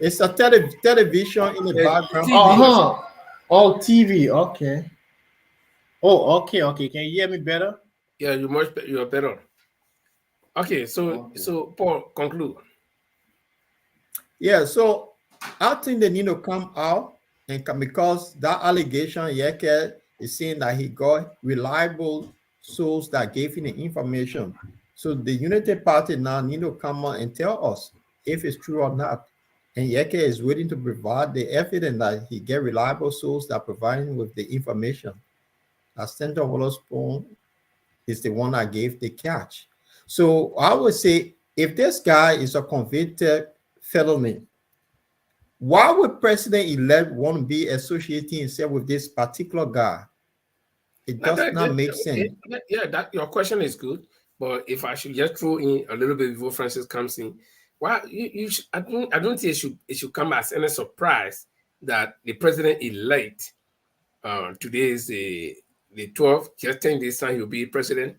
It's a television in the background. Oh, TV. Okay. Oh, okay. Can you hear me better? Yeah, you are better. Okay, so Paul, conclude. Yeah, so I think they need to come out and come, because that allegation, Yeke is saying that he got reliable sources that gave him the information. So the Unity Party now need to come out and tell us if it's true or not. And Yeke is willing to provide the evidence that he get reliable sources that provide him with the information. Stanton Waterspoon is the one that gave the catch. So I would say, if this guy is a convicted felony, why would President-elect want to be associating himself with this particular guy? It does not make sense. That your question is good, but if I should just throw in a little bit before Francis comes in, why I don't think it should come as any surprise that the President-elect, today is the 12th, just 10 days time he'll be president.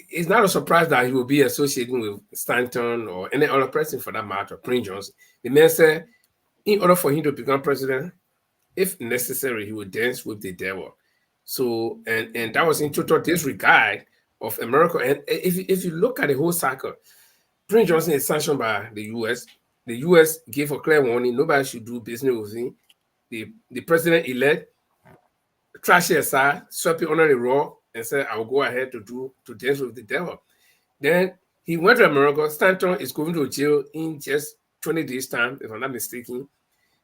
It's not a surprise that he will be associating with Stanton or any other president for that matter, Prince Johnson. The man said, in order for him to become president, if necessary, he would dance with the devil. So, and that was in total disregard of America. And if you look at the whole cycle, Prince Johnson is sanctioned by the U.S. The U.S. gave a clear warning, nobody should do business with him. The president-elect trashed it aside, swept it under the rug, and said, I will go ahead to dance with the devil. Then he went to America. Stanton is going to jail in just 20 days' time, if I'm not mistaken.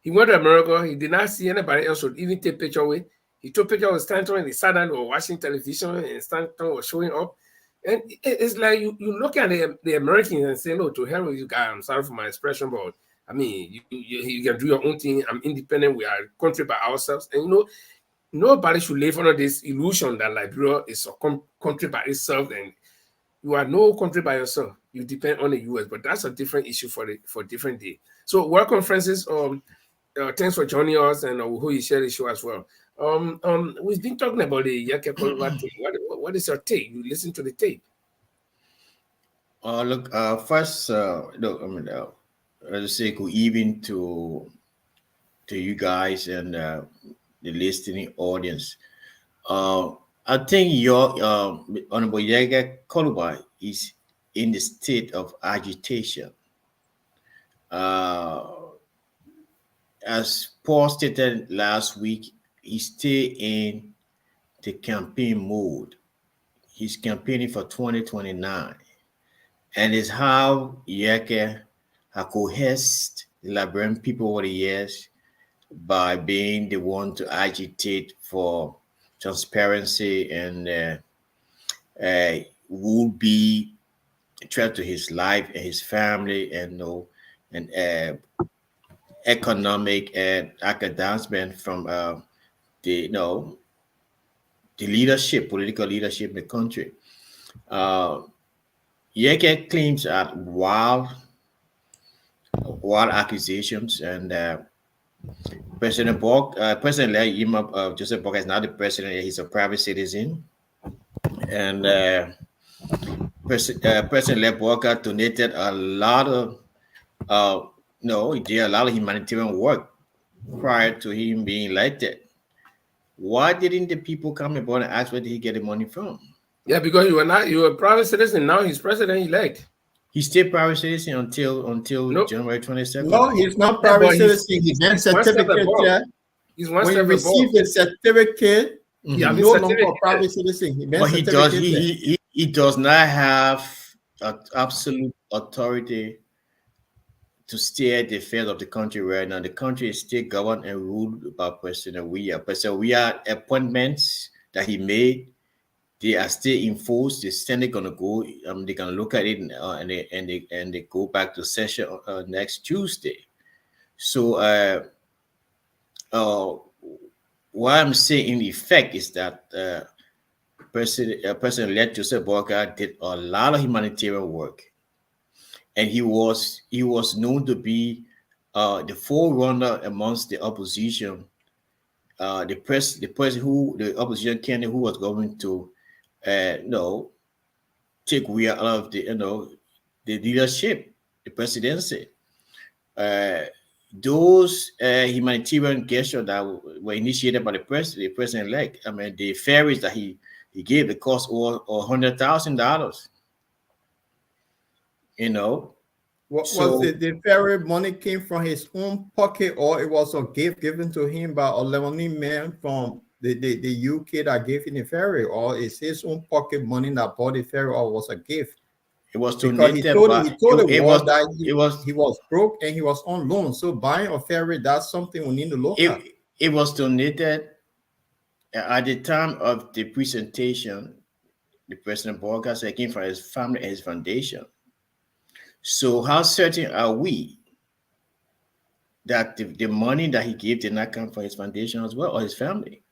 He went to America. He did not see anybody else would even take picture with. He took picture with Stanton, and he sat down or watching television, and Stanton was showing up. And it's like you look at the Americans and say, no, to hell with you guys. I'm sorry for my expression, but I mean, you can do your own thing. I'm independent. We are a country by ourselves. And nobody should live under this illusion that Liberia is a country by itself, and you are no country by yourself. You depend on the U.S., but that's a different issue for a different day. So, welcome, Francis. Thanks for joining us, and who you share the show as well. We've been talking about the Yeke Koluba thing. What is your take? You listen to the tape. Look, first, look, I mean, let's say good evening to you guys and the listening audience. I think your Honorable Yeke Koluba is in the state of agitation. As Paul stated last week, he stayed in the campaign mode. He's campaigning for 2029. And it's how Yeke has coerced the Liberian people over the years by being the one to agitate for transparency and will be a threat to his life and his family and economic and advancement from the leadership, political leadership in the country. Yeke claims at wild accusations, and President Joseph Boakai is not the president; he's a private citizen, and President Boakai donated a lot of he did a lot of humanitarian work prior to him being elected. Why didn't the people come aboard and ask where did he get the money from? Yeah, because you were a private citizen. Now he's president-elect. He's still private citizen until January 27th. No, he's not private citizen. He's been certificate. He's one when step you receive a certificate, he's no longer a private citizen. But he does not have absolute authority to steer the affairs of the country right now. The country is still governed and ruled by President Weah. President Weah appointments that he made, they are still enforced. The Senate gonna go. They're gonna look at it and they go back to session next Tuesday. So what I'm saying in effect is that President-elect Joseph Boakai did a lot of humanitarian work, and he was known to be the forerunner amongst the opposition. The opposition candidate who was going to take Weah out of the the leadership, the presidency. Those humanitarian gestures that were initiated by the president-elect. I mean, the ferries that he gave, it cost over $100,000. Was the ferry money came from his own pocket, or it was a gift given to him by a Lebanese man from the UK that gave him the ferry, or is his own pocket money that bought the ferry, or was a gift? It was donated. He told the world that he was broke and he was on loan. So buying a ferry, that's something we need to look at. It was donated at the time of the presentation. The President Boakai said it came from his family and his foundation. So how certain are we that the money that he gave did not come from his foundation as well, or his family?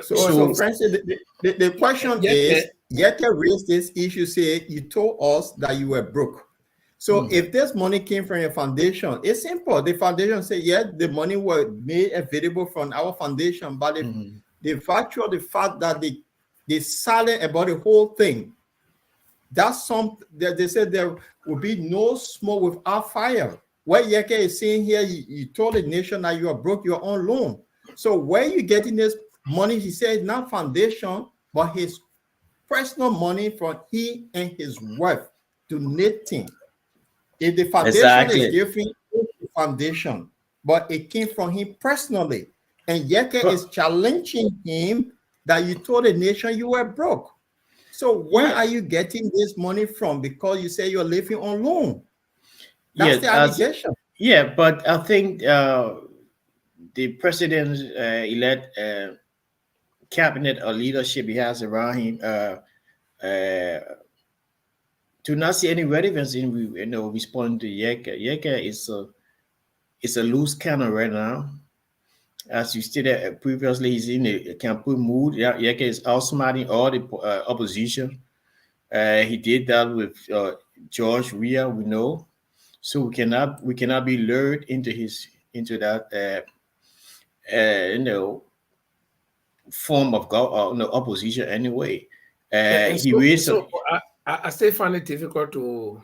So Francis, the question is, Yeke raised this issue, say you told us that you were broke. So if this money came from your foundation, it's simple. The foundation say, yeah, the money was made available from our foundation, but the virtue of the fact that they silent about the whole thing, that's something that they said there will be no smoke without fire. What Yeke is saying here, you told the nation that you are broke, you're on loan. So where you getting this money? He said not foundation, but his personal money from he and his wife donating. If the foundation is giving the foundation, but it came from him personally, and Yeke is challenging him that you told the nation you were broke. So where are you getting this money from? Because you say you're living on loan. That's the allegation. But I think the president-elect cabinet or leadership he has around him do not see any relevance in responding to Yeke. Yeke is a loose cannon right now. As you stated previously, he's in a campaign mood. Yeke is outsmarting all the opposition. He did that with George Weah, we know. So we cannot be lured into that form of opposition anyway. I still find it difficult to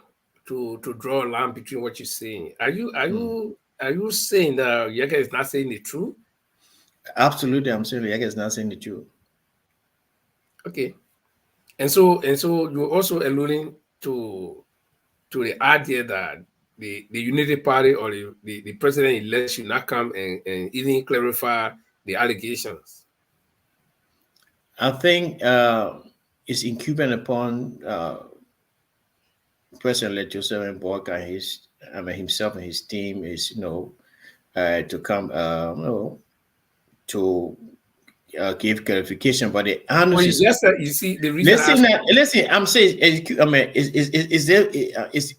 draw a line between what you're saying. Are you saying that Yeke is not saying the truth? Absolutely, I'm saying Yeke is not saying the truth. Okay, and so you're also alluding to the idea that the Unity Party or the president-elect should not come and even clarify the allegations. I think it's incumbent upon President-elect Joseph Boakai himself and his team is to come to give clarification, but the answer is you see the reason. Listen. I'm saying is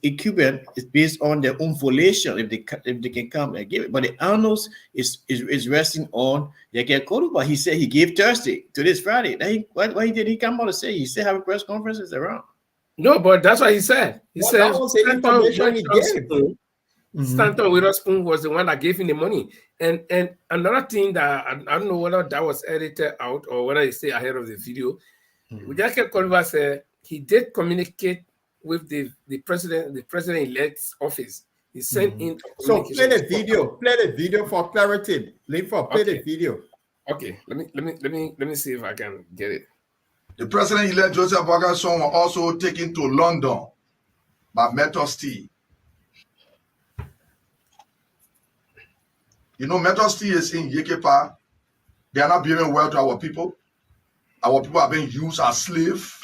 incumbent is based on their own volition if they can come and give it, but the annals is resting on Yeke Koruba. He said he gave Thursday to this Friday. Why did he come out and say he still have a press conferences around? No, but that's what he said. He said that was the information he gave. Stanton Witherspoon was the one that gave him the money. And another thing that I don't know whether that was edited out or whether he stayed ahead of the video. Yeke Koruba said he did communicate with the president-elect's office. He sent in. So play the video for clarity. Play the video. Okay, let me see if I can get it. The president-elect Joseph Boakai's son was also taken to London by Metos T. Metos T is in Yekepa. They are not behaving well to our people. Our people are being used as slaves.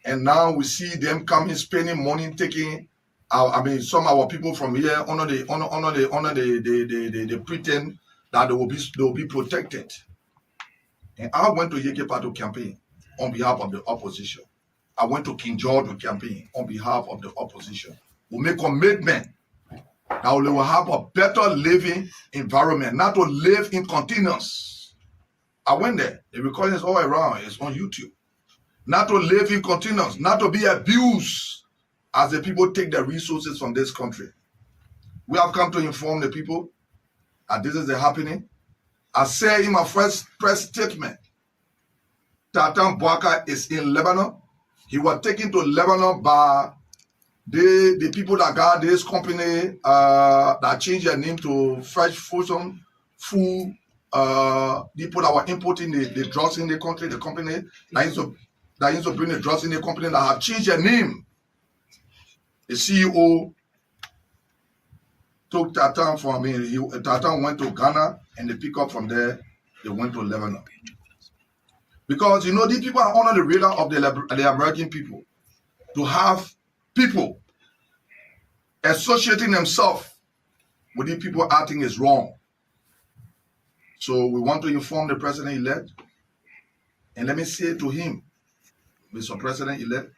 And now we see them coming, spending money, taking I mean, some of our people from here they pretend that they will be protected. And I went to Yekepa to campaign on behalf of the opposition. I went to King George to campaign on behalf of the opposition. We make commitment that we will have a better living environment, not to live in containers. I went there. The recording is all around. It's on YouTube. Not to live in containers, not to be abused as the people take the resources from this country. We have come to inform the people that this is the happening. I say in my first press statement, Tatan Bwaka is in Lebanon. He was taken to Lebanon by the people that got this company that changed their name to Fresh Fusion Food. People that were importing the drugs in the country, the company that used to bring the drugs in the company that have changed their name. The CEO took Tatan from me. Tatan went to Ghana and they pick up from there. They went to Lebanon. Because, you know, these people are under the radar of the American people. To have people associating themselves with these people acting is wrong. So we want to inform the president-elect. And let me say to him, Mr. President-elect,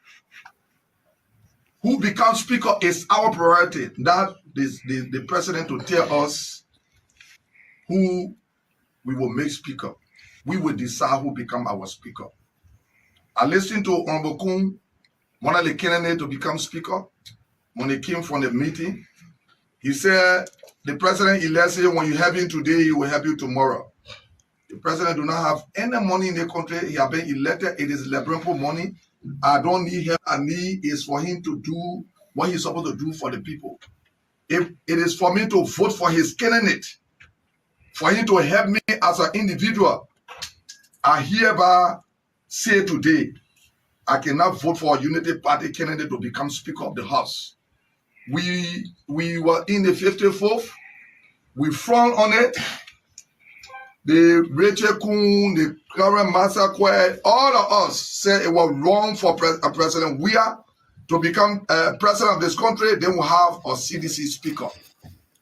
who becomes speaker is our priority. That is the president to tell us who we will make speaker. We will decide who become our speaker. I listened to Honorable Kun, one of the candidates to become speaker. When he came from the meeting, he said, the president-elect said, when you have him today, he will help you tomorrow. The president do not have any money in the country. He has been elected. It is Liberia money. I don't need help. I need is for him to do what he's supposed to do for the people. If it is for me to vote for his candidate, for him to help me as an individual, I hereby say today, I cannot vote for a Unity Party candidate to become Speaker of the House. We were in the 54th. We frowned on it. The Rachel Kun, the Karen Massacre, all of us said it was wrong for President Weah to become president of this country. Then we'll have a CDC speaker.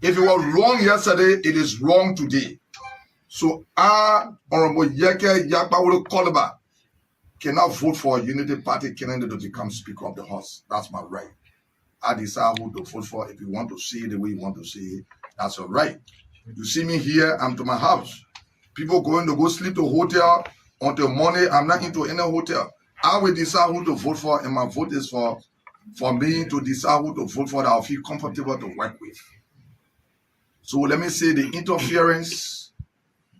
If it was wrong yesterday, it is wrong today. So Honorable Yeke Yakpawulu Koliba cannot vote for a Unity Party candidate to become Speaker of the House. That's my right. I decide who to vote for. If you want to see it the way you want to see it, that's all right. You see me here, I'm to my house. People going to go sleep to hotel until morning. I'm not into any hotel. I will decide who to vote for, and my vote is for me to decide who to vote for that I feel comfortable to work with. So let me say the interference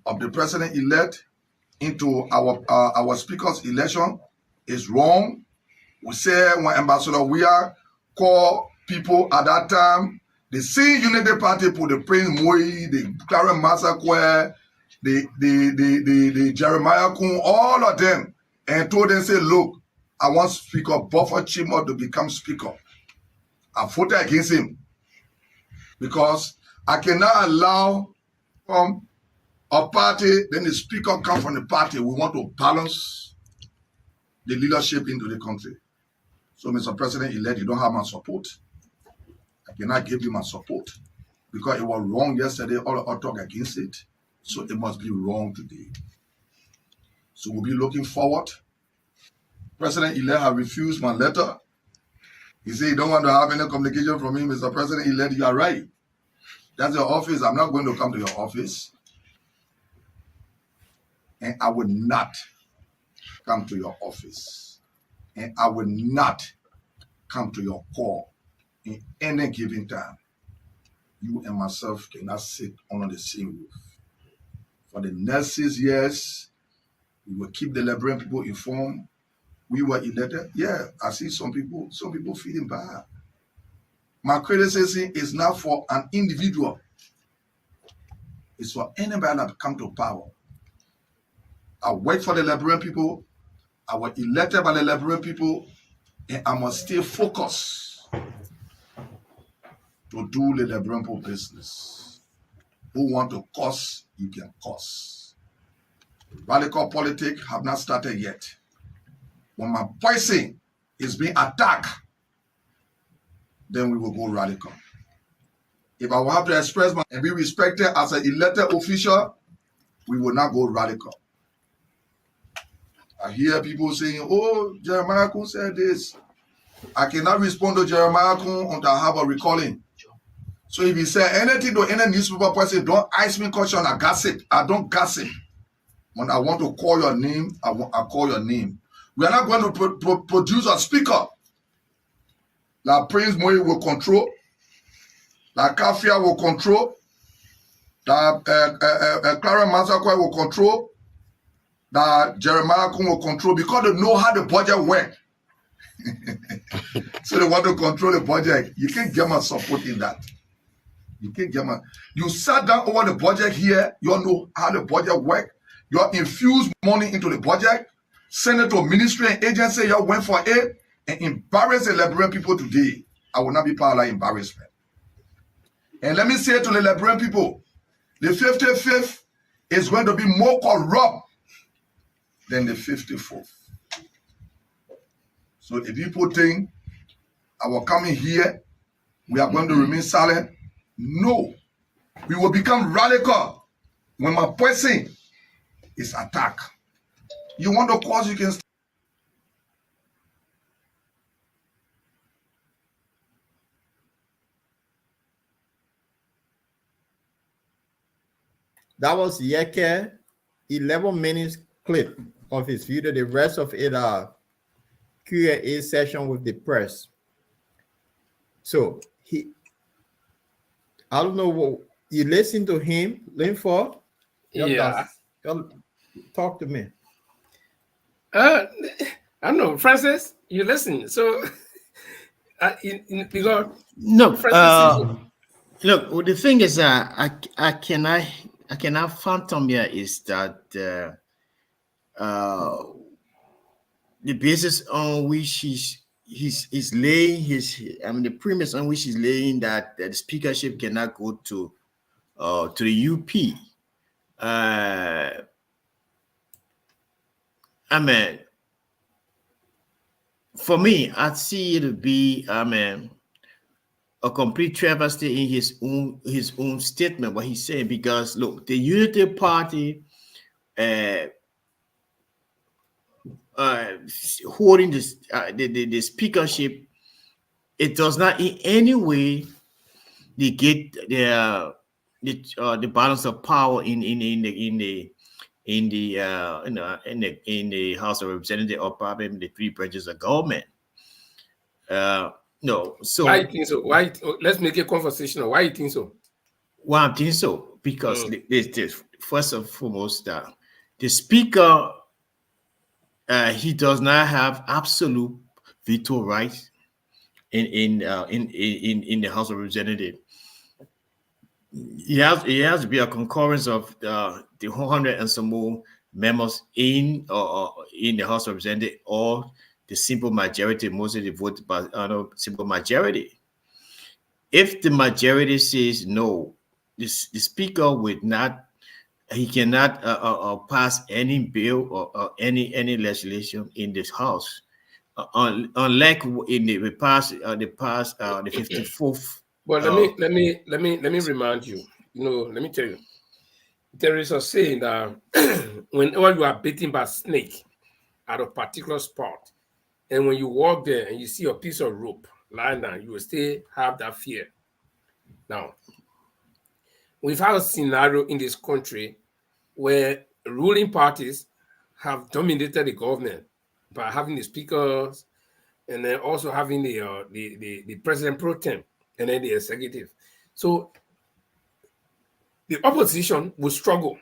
of the president-elect into our speaker's election is wrong. We say when Ambassador Weah called people at that time, the same Unity Party put the Prince Moi, the Clarence Massacre, the Jeremiah Kun, all of them, and told them, say, look, I want Speaker Buffer Chimo to become Speaker. I voted against him because I cannot allow a party, then the Speaker come from the party. We want to balance the leadership into the country. So, Mr. President-elect, you don't have my support. I cannot give you my support because it was wrong yesterday. All I talk against it. So it must be wrong today. So we'll be looking forward. President-elect has refused my letter. He said he don't want to have any communication from me. Mr. President-elect, you are right. That's your office. I'm not going to come to your office. And I will not come to your office. And I will not come to your call in any given time. You and myself cannot sit under the same roof. For the next 6 years, we will keep the Liberian people informed. We were elected. Yeah, I see some people feeling bad. My criticism is not for an individual. It's for anybody that come to power. I work for the Liberian people. I was elected by the Liberian people, and I must stay focused to do the Liberian people business. Who want to cause, you can cause. Radical politics have not started yet. When my poison is being attacked, then we will go radical. If I will have to express my and be respected as an elected official, we will not go radical. I hear people saying, oh, Jeremiah Kun said this. I cannot respond to Jeremiah Kun until I have a recalling. So if you say anything to any newspaper person, don't ask me question. I gossip. I don't gossip. When I want to call your name, I call your name. We are not going to produce a speaker. Like Prince Moe will control. Like Kafia will control. That Clara Masakwe will control. That Jeremiah Kun will control because they know how the budget works. So they want to control the budget. You can't get my support in that. You can't get my. You sat down over the budget here. You all know how the budget works. You all infuse money into the budget. Send it to ministry and agency. You all went for it and embarrass the Liberian people today. I will not be part of that embarrassment. And let me say to the Liberian people, the 55th is going to be more corrupt than the 54th. So if people think our coming here, we are going to remain silent, no. We will become radical when my person is attacked. You want to cause, you can. That was Yeke, 11 minutes clip of his video. The rest of it are Q&A session with the press. So I don't know what you listen to him, Linford. Yeah. Talk to me. I don't know, Francis. You listen. So because No, Francis look. Well, the thing is that I cannot fathom here is that the basis on which he's laying the premise on which he's laying that the speakership cannot go to the UP. I mean, for me, I'd see it to be a complete travesty in his own statement, what he's saying, because look, the Unity Party holding this the speakership, it does not in any way negate the balance of power in the House of Representatives or probably in the three branches of government. No, so why you think so? Why? Let's make a conversation. Why you think so? Why I think so? Because this first and foremost, the speaker he does not have absolute veto rights in the House of Representatives. He has to be a concurrence of the 100 and some more members in the House of Representatives or the simple majority, mostly the vote by simple majority. If the majority says no, the speaker would not. He cannot pass any bill or any legislation in this house, unlike in the 54th. But let me remind you. Let me tell you. There is a saying that whenever you are bitten by a snake at a particular spot, and when you walk there and you see a piece of rope lying down, you will still have that fear. Now, we've had a scenario in this country where ruling parties have dominated the government by having the speakers and then also having the president pro tem and then the executive. So the opposition will struggle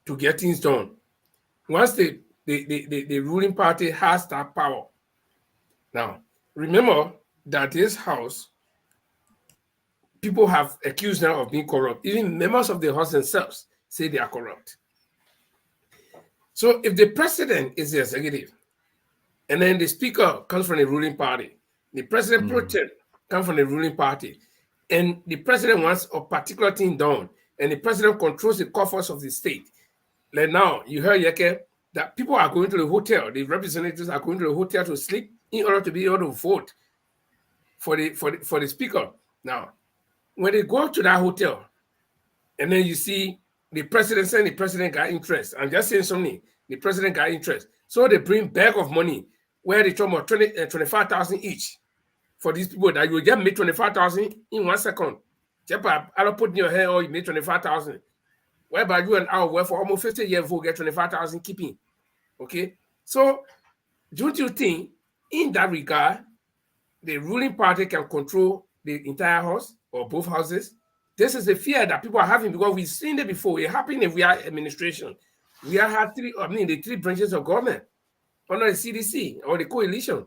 to get things done. Once the ruling party has that power. Now, remember that this house, people have accused now of being corrupt. Even members of the house themselves say they are corrupt. So if the president is the executive, and then the speaker comes from the ruling party, the president pro tem comes from the ruling party, and the president wants a particular thing done, and the president controls the coffers of the state. Like now, you heard Yeke, that people are going to the hotel, the representatives are going to the hotel to sleep in order to be able to vote for the speaker. Now, when they go to that hotel, and then you see the president saying the president got interest. I'm just saying something. The president got interest. So they bring bag of money where they talk about 25,000 each for these people that you just make 25,000 in 1 second. Just I don't put in your hand, oh, you made 25,000. Whereby you and I work for almost 50 years before get 25,000 keeping. Okay? So don't you think in that regard, the ruling party can control the entire house or both houses? This is a fear that people are having because we've seen it before. It happened in our administration. We have had the three branches of government under the CDC or the coalition.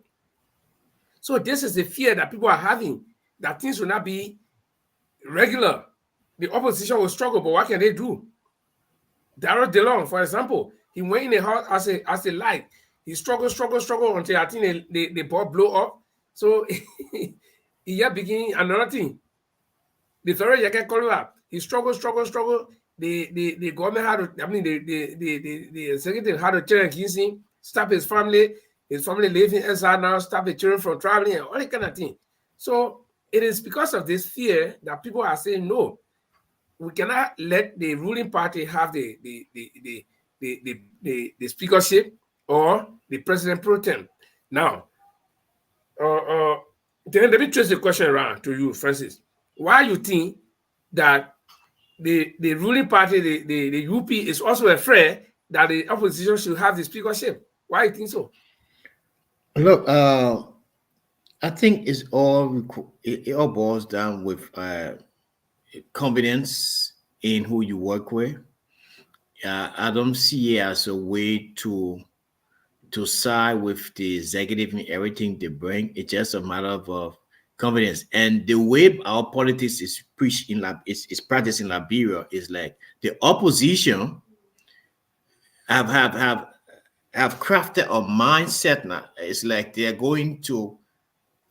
So this is the fear that people are having, that things will not be regular. The opposition will struggle, but what can they do? Darrell DeLong, for example, he went in the house as a light. He struggled until I think the ball blew up. So he yet begin another thing. The third year get called up. He struggled. The government had to, the executive had to turn against him, stop his family. His family live in SR now, stop the children from traveling, and all that kind of thing. So it is because of this fear that people are saying, no, we cannot let the ruling party have the speakership or the president pro tem. Now, then let me trace the question around to you, Francis. Why you think that the ruling party, the UP, is also afraid that the opposition should have the speakership? Why do you think so? Look, I think it all boils down with confidence in who you work with. I don't see it as a way to side with the executive and everything they bring. It's just a matter of confidence. And the way our politics is preached is practiced in Liberia is like the opposition have crafted a mindset now. It's like they're going to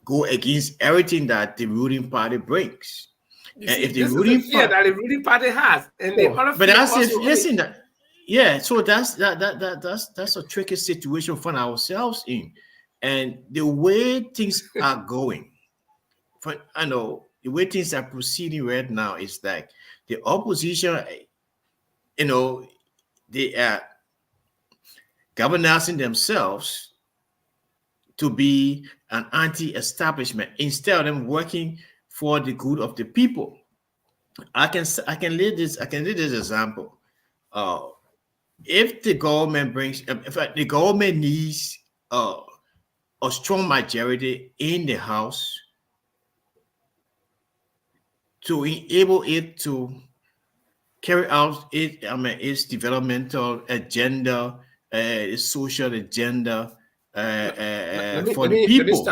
go against everything that the ruling party brings. And if the ruling party that the ruling party has, and the other, but that's if listen that. Yeah, so that's a tricky situation for ourselves in, and the way things are going, I know the way things are proceeding right now is like the opposition, they are governing themselves to be an anti-establishment instead of them working for the good of the people. I can lead this example. If the government the government needs a strong majority in the House to enable it to carry out its developmental agenda, its social agenda for the people.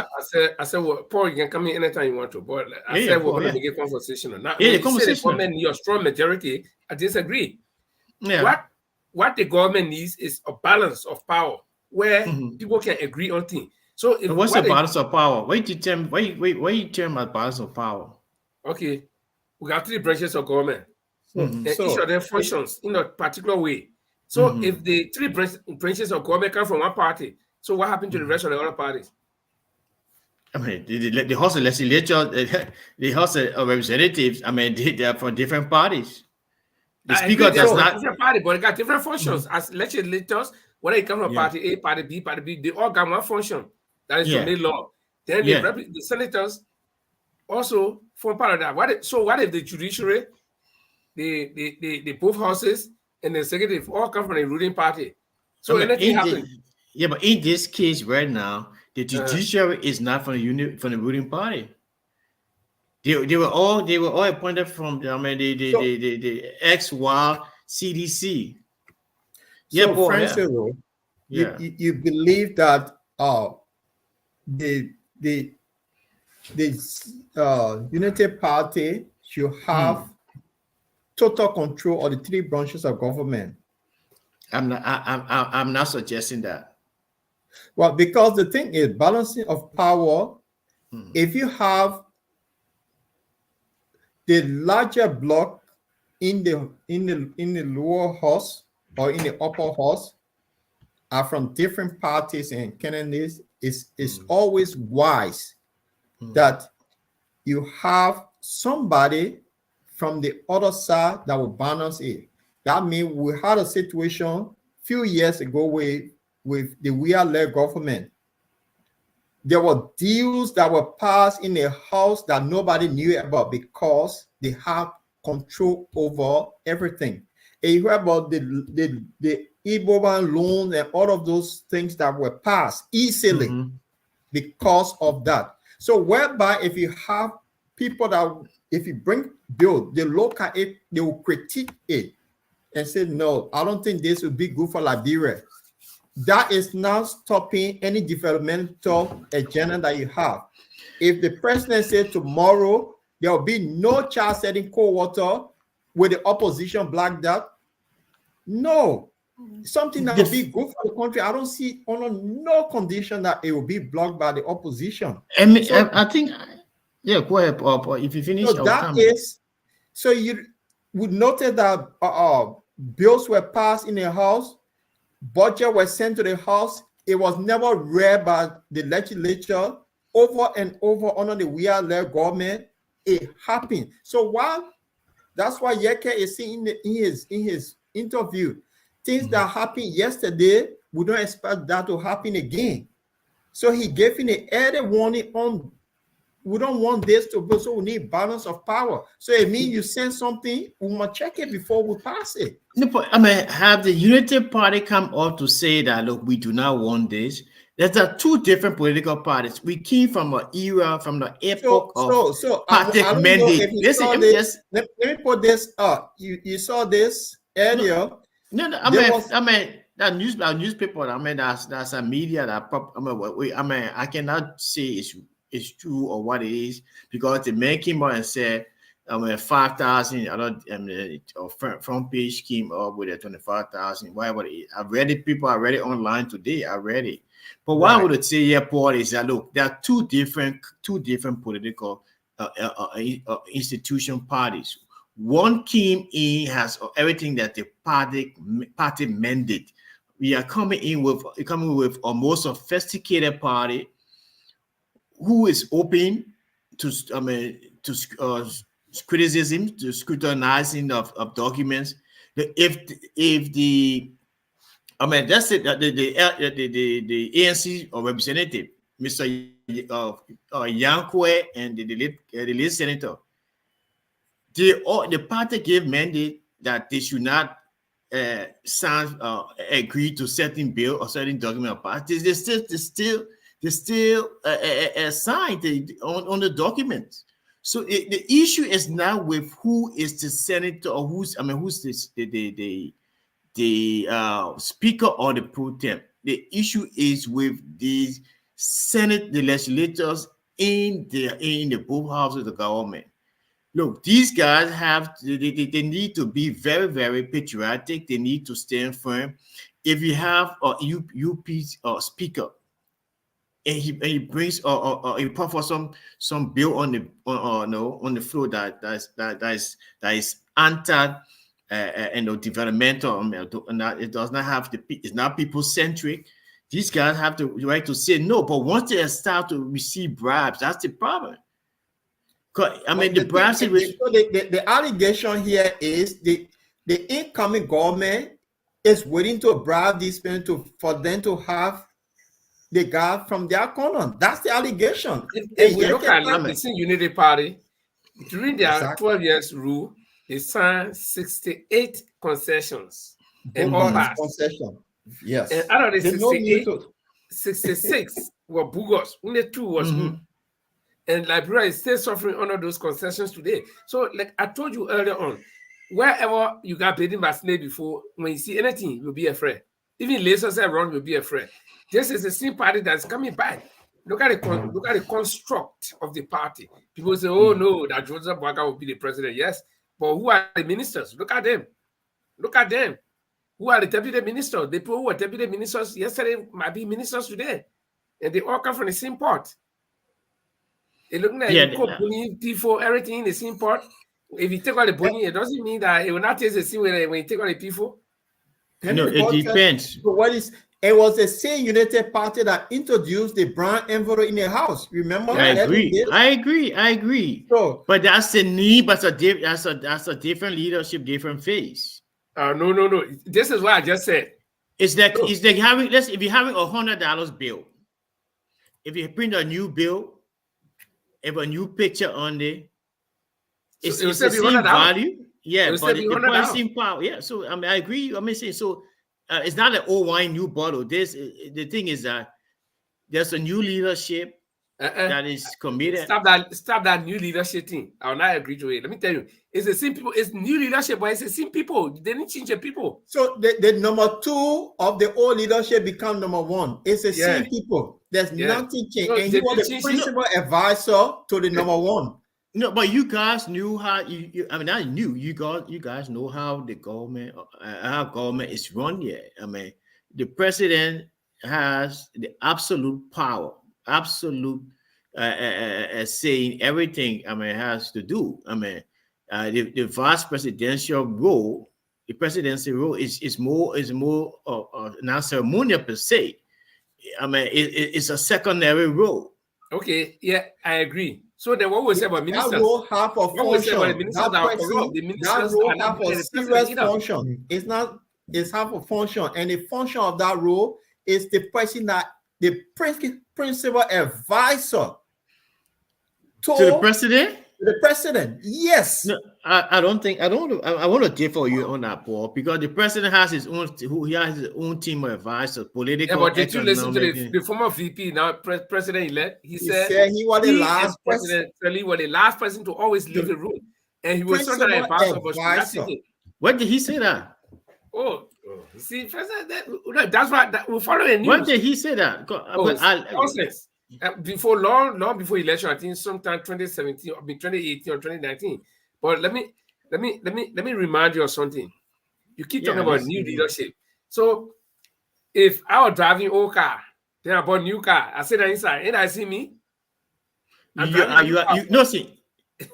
I said, well, Paul, you can come in anytime you want to, but I said we're going to make a conversation. Now, the conversation. The government needs a strong majority. I disagree. Yeah. What the government needs is a balance of power where people can agree on things. So, what's the balance of power? Why you term about balance of power? Okay, we got three branches of government, and each of them functions in a particular way. So, if the three branches of government come from one party, so what happened to the rest of the other parties? I mean, the House of Legislature, the House of Representatives, I mean, they are from different parties. The speaker does not different party, but they got different functions as legislators. Whether it comes from party A, party B, they all got one function. That is to make law. Then the senators also form part of that. What if the judiciary, the both houses, and the executive all come from the ruling party? So anything happens. Yeah, but in this case right now, the judiciary is not from the ruling party. They were all appointed from the ex-wild CDC. So, Francis, you believe that the Unity Party should have total control of the three branches of government? I'm not suggesting that. Well, because the thing is balancing of power. If you have the larger block in the lower house or in the upper house are from different parties and candidates, it's always wise that you have somebody from the other side that will balance it. That means we had a situation a few years ago with the Weah-led government. There were deals that were passed in a house that nobody knew about because they have control over everything. And you heard about the Eboban loans and all of those things that were passed easily because of that. So whereby if you have people that, if you bring bill, they look at it, they will critique it and say, no, I don't think this would be good for Liberia. That is not stopping any developmental agenda that you have. If the president said tomorrow there will be no child setting cold water with the opposition blacked out, no, something that will be good for the country. I don't see under no condition that it will be blocked by the opposition. And so, I think, yeah, go ahead, if you finish. So that is, so you would notice that bills were passed in the House, budget was sent to the House. It was never read by the legislature over and over under the Weah-led government. It happened. So while that's why Yeke is saying in his interview, things that happened yesterday, we don't expect that to happen again. So he gave in an early warning on, we don't want this to go, so we need balance of power. So it means you send something, we must check it before we pass it. No, but I mean, have the Unity Party come up to say that, look, we do not want this? There's two different political parties. We came from an era, from the epoch of party mandate. Let me put this up. You saw this earlier. No, I mean, that newspaper. I mean, that's a media that. I cannot say it's true or what it is because the man came out and said, 5,000. Front page came up with a 25,000. Whatever it is. I read it. People are read it online today. I read it. But what I would say here, Paul, is that look, there are two different political institution parties. One came in has everything that the party mandate. We are coming with a more sophisticated party who is open to criticism, to scrutinizing of documents. If the that's it. The ANC or representative, Mr. Yankwe, and the lead senator, the party gave mandate that they should not sign agree to certain bill or certain document of party. They still signed on the documents. So the issue is not with who is the senator or who's the speaker or the pro tem. The issue is with the Senate, the legislators in the both houses of the government. Look, these guys they need to be very, very patriotic. They need to stand firm. If you have a UP speaker and he brings he put for some bill on the floor that is anti developmental, and that it does not have it's not people centric. These guys have the right to say no, but once they start to receive bribes, that's the problem. I mean, the bribes. The allegation here is the incoming government is waiting to bribe these people for them to have the guy from their corner. That's the allegation. If we look at the Unity Party during their 12 years rule, they signed 68 concessions and all passed. Concession. Yes. And out of the 68, 66 were bogus. Only 2 was good. And Liberia is still suffering under those concessions today. So, like I told you earlier on, wherever you got bidding by snake before, when you see anything, you'll be afraid. Even lasers are wrong, you'll be afraid. This is the same party that's coming back. Look at the construct of the party. People say, oh no, that Joseph Boakai will be the president. Yes. But who are the ministers? Look at them. Look at them. Who are the deputy ministers? The people who were deputy ministers yesterday might be ministers today. And they all come from the same pot. It looks like Boni, P4, everything in the same pot. If you take all the Boni, it doesn't mean that it will not taste the same way when you take all the P4. No, it depends. So what is It was the same United Party that introduced the brown envelope in the House. Remember? I agree. So, but that's a need, but that's a different leadership, different phase. No. This is what I just said. It's like having if you're having $100 bill, if you print a new bill, if a new picture on there, it's the same value. Yeah, but the pricing power. Yeah, so I mean, I agree. I'm saying so. It's not an old wine, new bottle. The thing is that there's a new leadership that is committed. Stop that new leadership thing. I will not agree to it. Let me tell you, it's the same people. It's new leadership, but it's the same people. They didn't change the people. So the number 2 of the old leadership become number 1. It's the same people. There's nothing changed. No, and he was the principal advisor to the number 1. No, but you guys knew how I mean, I knew you guys know how the government is run yet. I mean, the president has the absolute power, absolute saying everything. I mean, has to do. I mean, the vice presidential role, the presidency role is more not ceremonial per se. I mean, it's a secondary role. Okay, yeah, I agree. So then what we say about ministers? That role have a function. That role have a serious function. It's have a function. And the function of that role is the person that the principal advisor to the president? The president, yes. No, I want to differ you on that, Paul, because the president has his own team of advisors, political. Yeah, but did you listen to the former VP, now president-elect? He said he was the last president. He was the last person to always leave the room, and he was under advisor. When did he say that? Oh, see, president, that's what we're following. When did he say that? Long before election, I think sometime 2017, or 2018 or 2019. But let me remind you of something. You keep talking about new leadership. So if I was driving old car, then I bought new car, I sit inside, and I see me.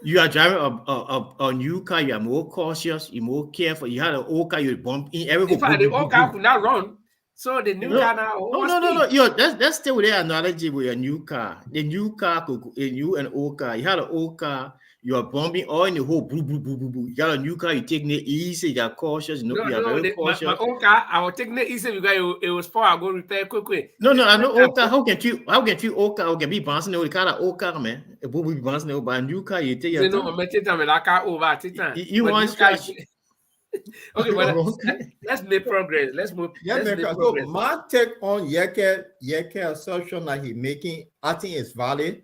You are driving a new car. You are more cautious. You're more careful. You had an old car. You bump in every. In fact, the old car could not run. So the new car now. No. Yo, that's still the analogy with a new car. The new car could you an old car. You had an old car. You are bumping all in the whole boo. You got a new car. You taking it easy. You are cautious. You are very cautious. My old car, I was taking it easy because it was poor. I go repair quick. No. I know old car. How can you old car? How can be bouncing over the car? Old car, man. It will be bouncing over a new car. You take your time. You want scratch. Okay, well, let's make progress. Let's move. So my take on Yeke assumption that he's making, I think it's valid.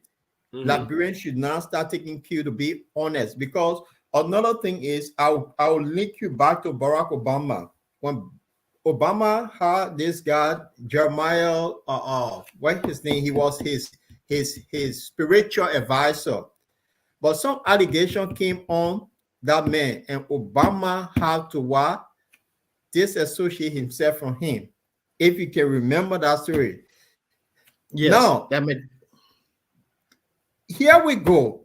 Liberians should now start taking cue to be honest, because another thing is I'll link you back to Barack Obama. When Obama had this guy Jeremiah, what's his name? He was his spiritual advisor, but some allegation came on that man, and Obama had to disassociate himself from him. If you can remember that story. Yes. Now, here we go.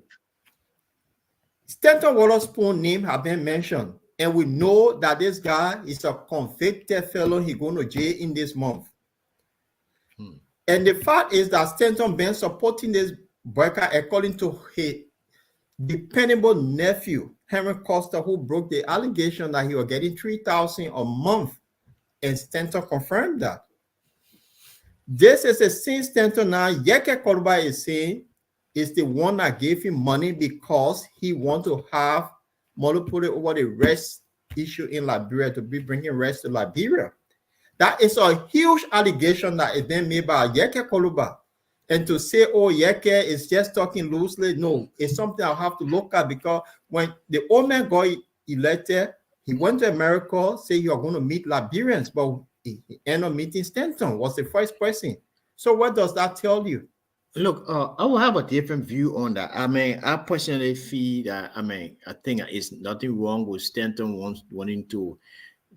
Stanton Waterspoon's name have been mentioned, and we know that this guy is a convicted fellow. He's going to jail in this month. And the fact is that Stanton been supporting this biker according to his dependable nephew, Henry Costa, who broke the allegation that he was getting $3,000 a month, and Stanton confirmed that. This is a sin Stanton now, Yeke Koluba is saying, is the one that gave him money because he want to have monopoly over the rest issue in Liberia, to be bringing rest to Liberia. That is a huge allegation that is being made by Yeke Koluba. And to say, oh, Yeke is just talking loosely, no, it's something I'll have to look at, because when the old man got elected, he went to America, say you are going to meet Liberians, but he ended up meeting Stanton, was the first person. So what does that tell you? Look, I will have a different view on that. I mean, I personally feel that, I think it's nothing wrong with Stanton wanting to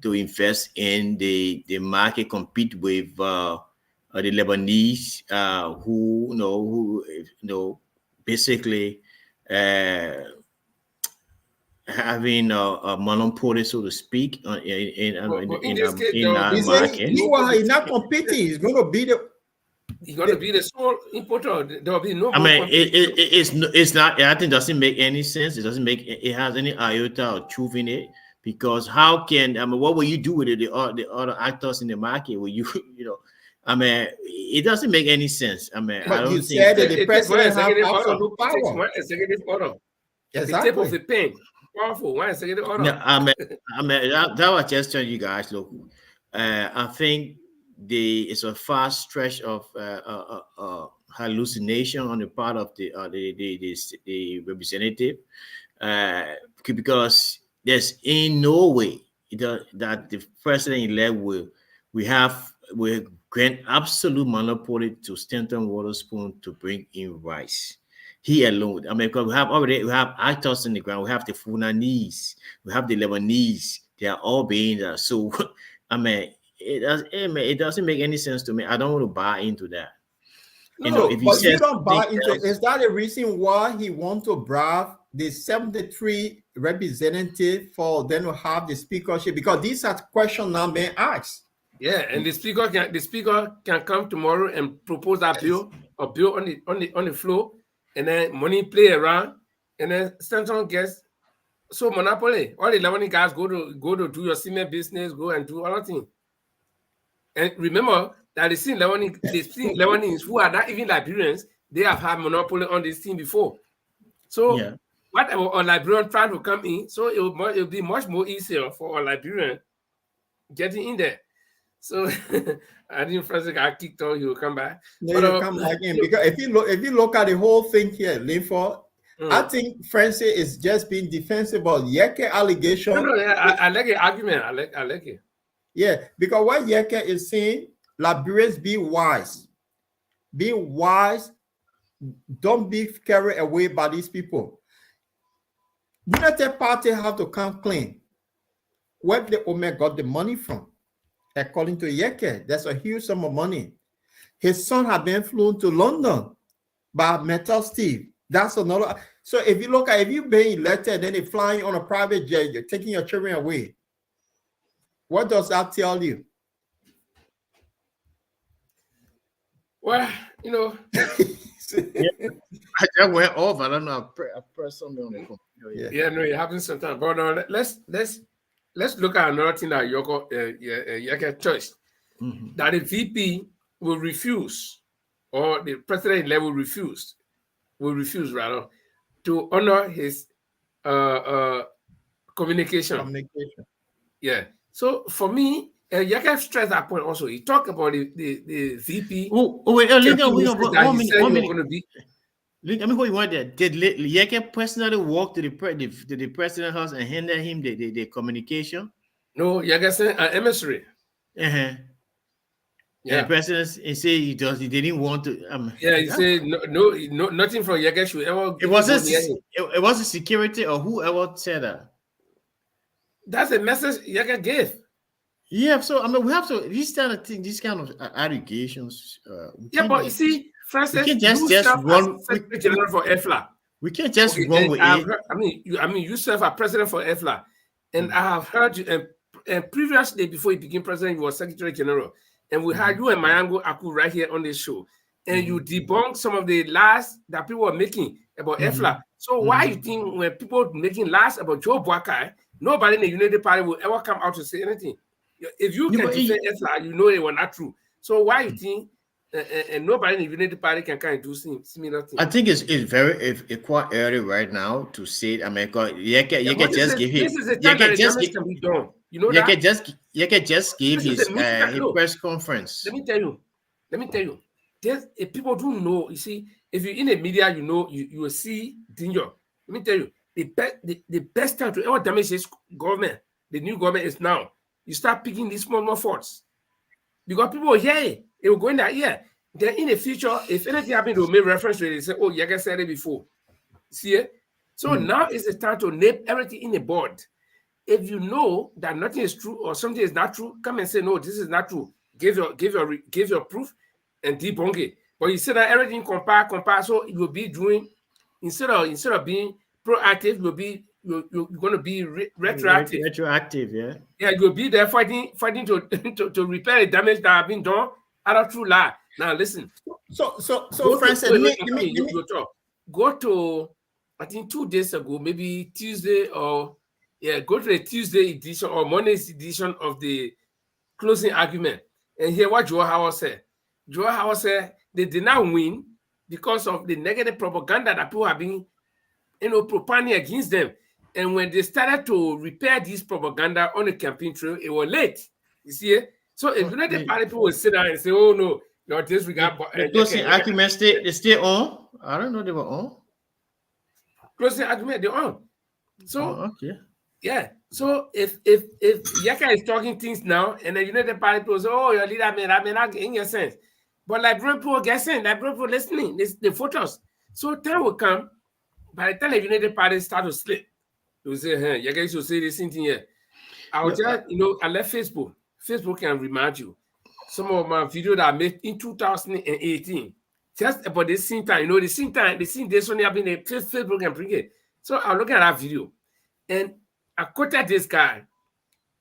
invest in the market, compete with the Lebanese, who basically having a monopoly, so to speak, in this case, that He said market. he's not competing. He's going to be the. He's going to be the sole importer. There will be no. I mean, it's not. I think it doesn't make any sense. It doesn't make it has any iota or truth in it, because how can what will you do with it? The other actors in the market? Will you it doesn't make any sense. I But don't you think said that the president has absolute It takes power. one executive order. Exactly. The tip of the pen. Powerful. One executive order. No, that was just telling you guys. Look, I think it's a fast stretch of hallucination on the part of the representative, because there's in no way that the president-elect will grant absolute monopoly to Stanton Waterspoon to bring in rice. He alone. I mean, because we have actors in the ground. We have the Funanese, we have the Lebanese. They are all being there. So, I mean, it doesn't make any sense to me. I don't want to buy into that. No, if but you don't buy into it. Is that the reason why he wants to bribe the 73 representative for them to have the speakership? Because these are questions now being asked. Yeah, and the speaker can come tomorrow and propose a bill on the floor, and then money play around, and then Stanton gets so monopoly. All the Lebanese guys go to do your cement business, go and do other things. And remember that the Lebanese who are not even Liberians, they have had monopoly on this thing before. So whatever a Liberian trying to come in, so it will be much more easier for a Liberian getting in there. So I think Francis got kicked out. He will come back. No, he'll come back in, because if you look at the whole thing here, Linford, I think Francis is just being defensive about Yeke allegation. I like the argument. I like it. Yeah, because what Yeke is saying, Liberians, be wise. Be wise. Don't be carried away by these people. United Party have to come clean. Where the Omer got the money from? According to Yeke, that's a huge sum of money. His son had been flown to London by Metal Steve. That's another. So if you look at, if you've been elected, then they're flying on a private jet, you're taking your children away. What does that tell you? Well, you know. I just went off. I don't know. I pressed something on the computer. Yeah, no, it happens sometimes. But let's look at another thing that Yeke touched. That the VP will refuse, or the president will refuse rather, to honor his communication. Yeah. So for me, Yeke stressed that point also. He talked about the VP. Wait, one minute. Let me go. You want that? Did Yeke personally walk to the president's house and handed him the communication? No, Yeke sent an emissary. Yeah. The president said he didn't want to. He said no, nothing from Yeke should ever. It was a security or whoever said that. That's a message Yeke gave. Yeah, so we have to. These kind of allegations. But you see, Francis, we can't just run. General for EFLA. We can't just run with it. You serve as president for EFLA, and I have heard you. And previously, before you became president, you were Secretary General, and we had you and Mayango Aku right here on this show, and you debunked some of the lies that people were making about EFLA. So why you think when people making lies about Joe Boakai, nobody in the United Party will ever come out to say anything? If you can defend EFLA, you know they were not true. So why you think and nobody in the United Party can kind of do similar things? I think it's quite early right now to say it. I mean, Yeke just give him. This is a time that damage can be done. You know that? Yeke just gave his press conference. Let me tell you. If people don't know, you see, if you're in the media, you know, you will see danger. Let me tell you, the best time to ever damage this government, the new government, is now. You start picking these small faults. Because people hear it. It will go in that ear. Then in the future, if anything happens, they will make reference to it. They say, oh, Yeke said it before. See it? So now is the time to nip everything in the board. If you know that nothing is true or something is not true, come and say, no, this is not true. Give your proof and debunk it. But you say that everything compare. So you will be doing, instead of being proactive, you will be you're going to be retroactive. Retroactive, yeah. Yeah, you'll be there fighting to repair the damage that have been done out of true lie. Now listen. So Go Francis, go to, I think 2 days ago, maybe Tuesday go to the Tuesday edition or Monday's edition of the closing argument and hear what Joe Howard said. Joe Howard said they did not win because of the negative propaganda that people have been, propaganda against them. And when they started to repair this propaganda on the campaign trail, it was late. You see it? So if United Party people will sit down and say, "Oh no, your disregard." The closing argument they stay on. I don't know they were on. Closing argument they're on. So okay. Yeah. So if Yeka is talking things now, and the United Party people say, "Oh, your leader may not get your sense," but like people guessing, like people listening, the photos. So time will come. By the time the United Party start to slip, they will say, "Hey, Yeka should say this thing here." I was just, I left Facebook. Facebook can remind you some of my videos that I made in 2018. Just about the same time, the same day, Sony have been a Facebook and bring it. So I'm looking at that video, and I quoted this guy.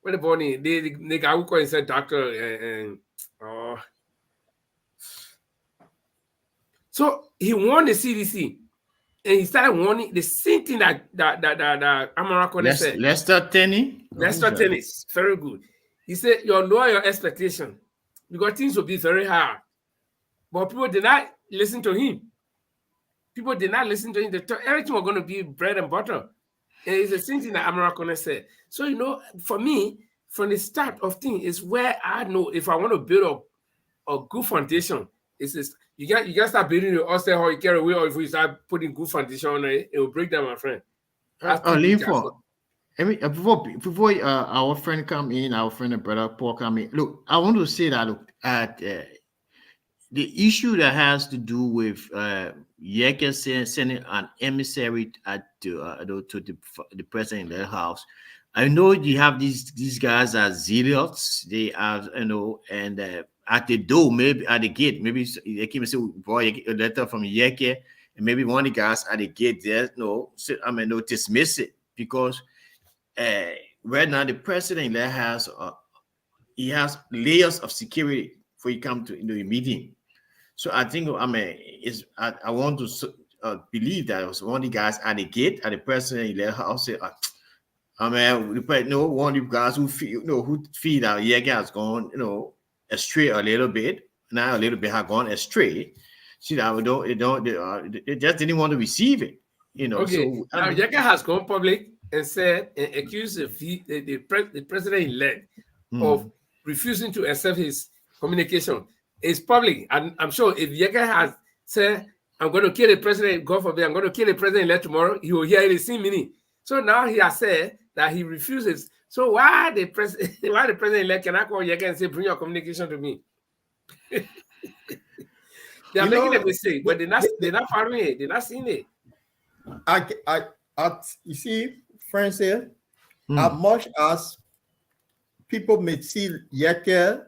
What about the guy who called himself doctor? So he won the CDC, and he started warning the same thing that Amara said. Lester Tenney. Lester Tenney, very good. He said, "You lower your expectation because things will be very hard." But people did not listen to him. People did not listen to him. They thought everything was going to be bread and butter. And it's the same thing that Amara said. So, for me, from the start of things is where I know if I want to build a good foundation, it's this. You can't start building the upstairs or you carry away, or if you start putting good foundation on it, it will break down, my friend. Before our friend come in, our friend and brother Paul come in. Look, I want to say that the issue that has to do with Yeka sending an emissary to the president in the house. I know you have these guys are zealots. They are, and at the door, maybe at the gate, maybe they came and say, "Boy, a letter from Yeka," and maybe one of the guys at the gate there, dismiss it because right now the president there has he has layers of security before you come to the meeting. So I think I want to believe that it was one of the guys at the gate at the president in their house. Say, one of the guys who feel that Yeka has gone astray a little bit. Now a little bit have gone astray. See that they just didn't want to receive it. Okay. So now Yeka has gone public and said and accused the president-elect of refusing to accept his communication. It's public, and I'm sure if Yeka has said, "I'm going to kill the president," God forbid, "I'm going to kill the president-elect tomorrow," he will hear it the same meaning. So now he has said that he refuses. So why the president-elect cannot call Yeka and say, "Bring your communication to me"? They are making a mistake, but they're not following it. They're not seeing it. You see, friends here, as much as people may see Yeka,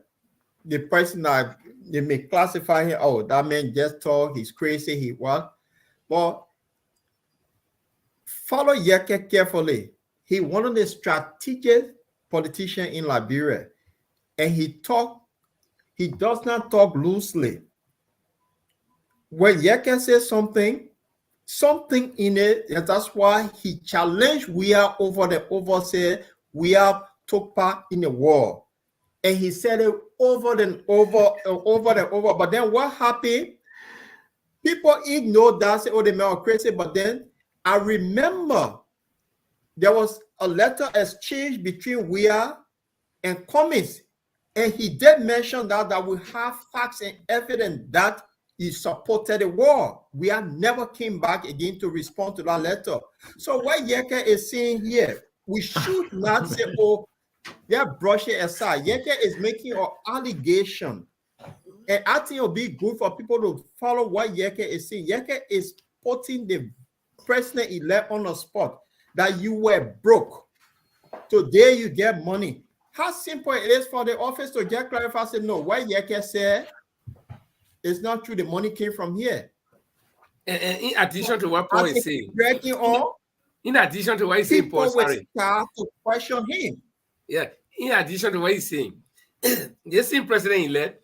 the person that they may classify him, "Oh, that man just talk, he's crazy, he what?" But follow Yeka carefully. He one of the strategic politicians in Liberia, and he does not talk loosely. When Yeka says something in it, and that's why he challenged we are took part in the war. And he said it over and over. But then what happened? People ignore that, say, "Oh, the man are crazy." But then I remember there was a letter exchange between Weah and Cummins. And he did mention that we have facts and evidence that he supported the war. Weah never came back again to respond to that letter. So what Yeka is saying here, we should not say, "Oh, brush it aside." Yeka is making an allegation. And I think it'll be good for people to follow what Yeka is saying. Yeka is putting the president-elect on the spot that you were broke. Today you get money. How simple it is for the office to get clarified. Say, "No, what Yeka said is not true. The money came from here." And in addition to what Paul is saying, in addition to what he's saying, Paul, People will sorry. start to question him. Yeah, in addition to what he's saying, the same president-elect,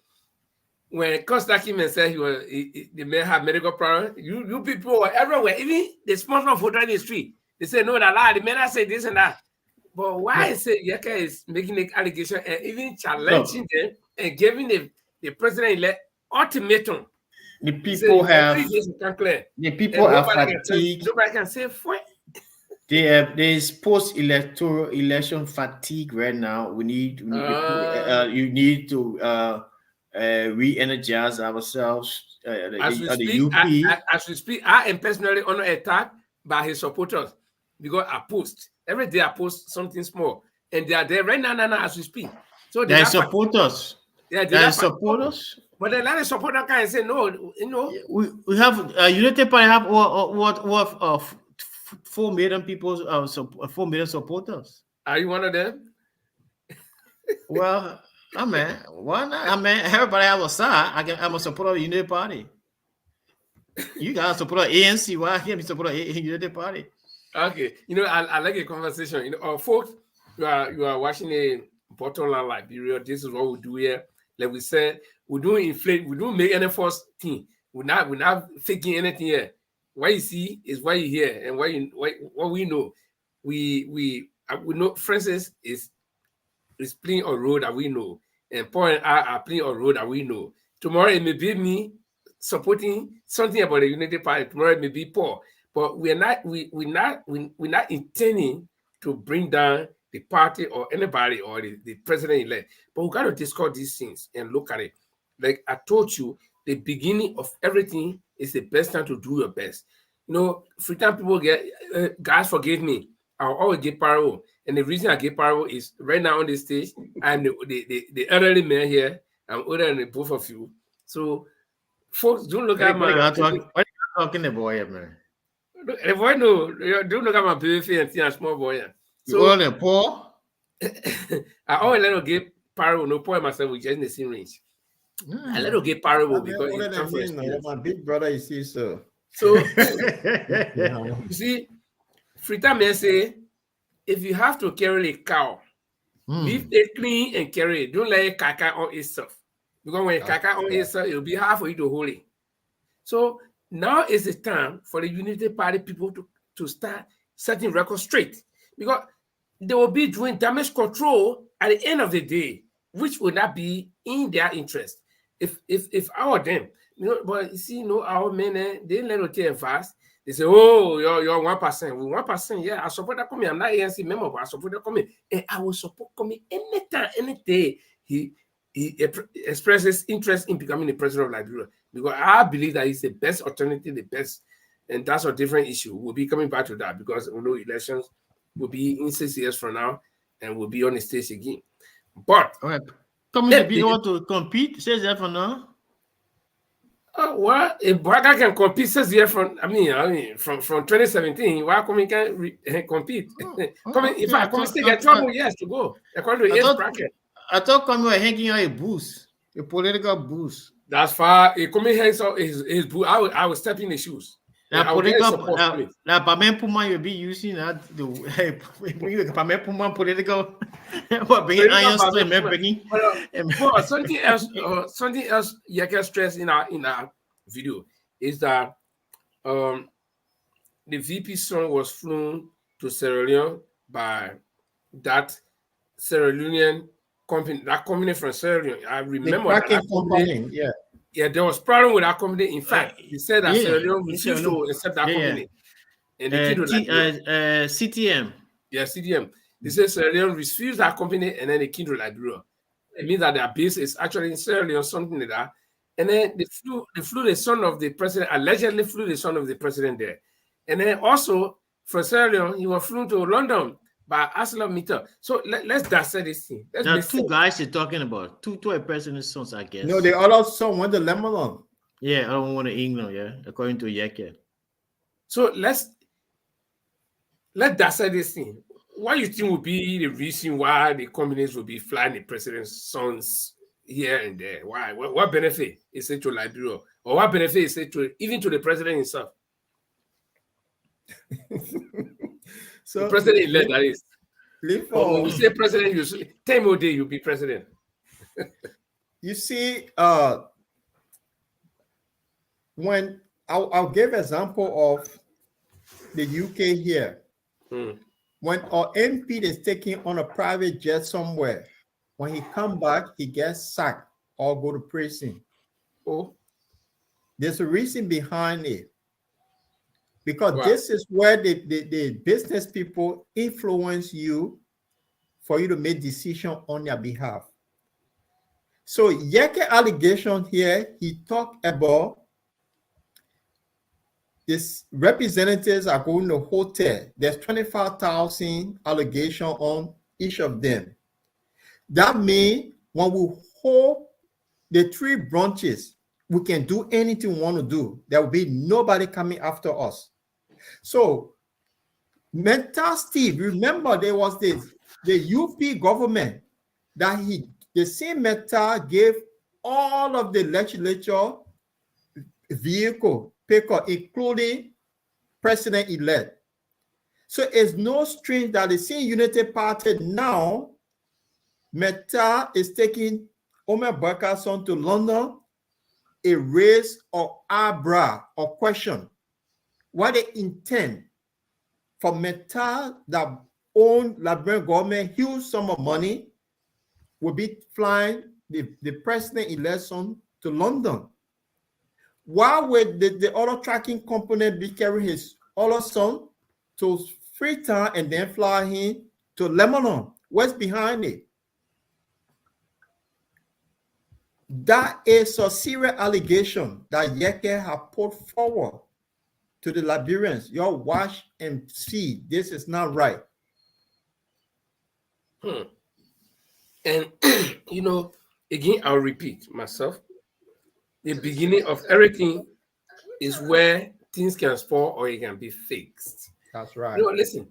when Konstantin said the man had medical problems, you people were everywhere, even the sponsor of voter in the street. They say no, that the man said this and that. But why is it Yeka is making the allegation and even challenging them and giving the president-elect ultimatum? The people have nobody fatigue. Nobody can say There is post-electoral election fatigue right now. You need to re-energize ourselves. As we speak, I am personally under attack by his supporters because I post every day. I post something small, and they are there right now as we speak. So they support us. Yeah, they support us. But a lot of supporters can say no. We have United Party have what 4 million people, 4 million supporters. Are you one of them? Well, I mean, why not? I mean, everybody have a side. I'm a supporter of the United Party. You guys support ANC. Why can't you support United Party? Okay, I like a conversation. Folks, you are watching a bottom line Liberia. This is what we do here. Like we said, we don't inflate. We don't make any false thing. We're not faking anything here. What you see is what you hear, and what we know. We know Francis is playing a role that we know, and Paul and I are playing a role that we know. Tomorrow it may be me supporting something about the United Party. Tomorrow it may be Paul, but we're not intending to bring down the party or anybody or the president-elect. But we got to discuss these things and look at it. Like I told you, the beginning of everything is the best time to do your best. Free time people get, guys, forgive me. I'll always get parable. And the reason I get parable is right now on the stage, I'm the elderly man here. I'm older than both of you. So, folks, don't look at my... What are you talking about here, man? The boy, no. Don't look at my baby face and see a small boy. So, you only poor? I always let her get parable. No, Paul and myself, we just in the same range. I let her get parable because it's come from experience. My big brother, you see, so... So, you see, Frita may say, if you have to carry a cow, leave it clean and carry it. Don't let it caca on itself. Because when it caca on itself, it will be hard for you to hold it. So now is the time for the United Party people to start setting records straight. Because they will be doing damage control at the end of the day, which will not be in their interest. If our them, but you see, our men, they let it take fast. They say, oh, you're 1%. Well, 1%, yeah, I support that coming. I'm not ANC member, but I support that coming. And I will support coming anytime, any day he expresses interest in becoming the president of Liberia. Because I believe that he's the best alternative, the best. And that's a different issue. We'll be coming back to that because elections will be in 6 years from now and we'll be on the stage again. But all right. Coming to want to compete, says that for now. Well, if Braga can compete 6 years from 2017, why come he can compete? If I come still get 12 years to go, according to his bracket. I thought coming were hanging on a boost, a political boost. That's far. If coming hangs on his boost, I will step in the shoes. Now, political, you'll be using that political. What bringing iron stream, bringing. Something else you can stress in our video is that the VP son was flown to Sierra Leone by that Sierra Leonean company, that company from Sierra Leone. I remember that company. Yeah, there was problem with that company. In fact, he said that Sierra Leone refused to accept that company. And CTM. Yeah, CTM. They said Sierra Leone refused that company and then they came to Liberia. It means that their base is actually in Sierra Leone, something like that. And then they flew the son of the president, allegedly flew the son of the president there. And then also, for Sierra Leone, he was flown to London by ArcelorMittal. So let's dissect this thing. Now, two guys you're talking about. Two president's sons, I guess. No, the other son went to Lebanon. Yeah, I don't want to England, yeah, according to Yeke. So let's dissect this thing. What you think would be the reason why the communists will be flying the president's sons here and there? Why? What benefit is it to Liberia? Or what benefit is it to even to the president himself? The president-elect, that is. But when we say president, you say 10 more day, you'll be president. You see, when I'll give example of the UK here. When our MP is taking on a private jet somewhere, when he come back, he gets sacked or go to prison. Oh, there's a reason behind it. Because this is where the business people influence you for you to make decisions on their behalf. So Yeke allegation here, he talked about this representatives are going to hotel. There's 25,000 allegation on each of them. That means when we hold the 3 branches, we can do anything we want to do. There will be nobody coming after us. So, Mental Steve, remember there was the UP government that the same Mental gave all of the legislature vehicle picker, including president-elect. So it's no strange that the same United Party now, Meta is taking Omer Barker's son to London, a raise or eyebrow or question what they intend for Meta that own Liberian government huge sum of money will be flying the president-elect son to London. Why would the other tracking company be carrying his other son to Freetown and then fly him to Lebanon? What's behind it? That is a serious allegation that Yeke have put forward to the Liberians. Y'all watch and see. This is not right. And, again, I'll repeat myself. The beginning of everything is where things can spoil or it can be fixed. That's right. Listen,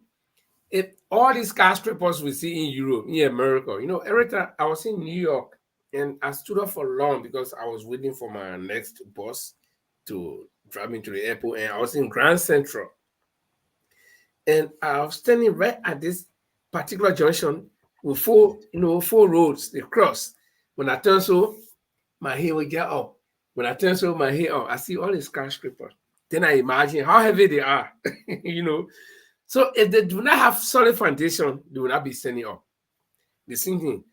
if all these skyscrapers we see in Europe, in America, every time I was in New York and I stood up for long because I was waiting for my next bus to drive me to the airport, and I was in Grand Central. And I was standing right at this particular junction with 4 roads, they cross. When I turn so, my hair will get up. When I turn so my hair up, I see all the skyscrapers. Then I imagine how heavy they are, So if they do not have solid foundation, they will not be standing up. The same thing.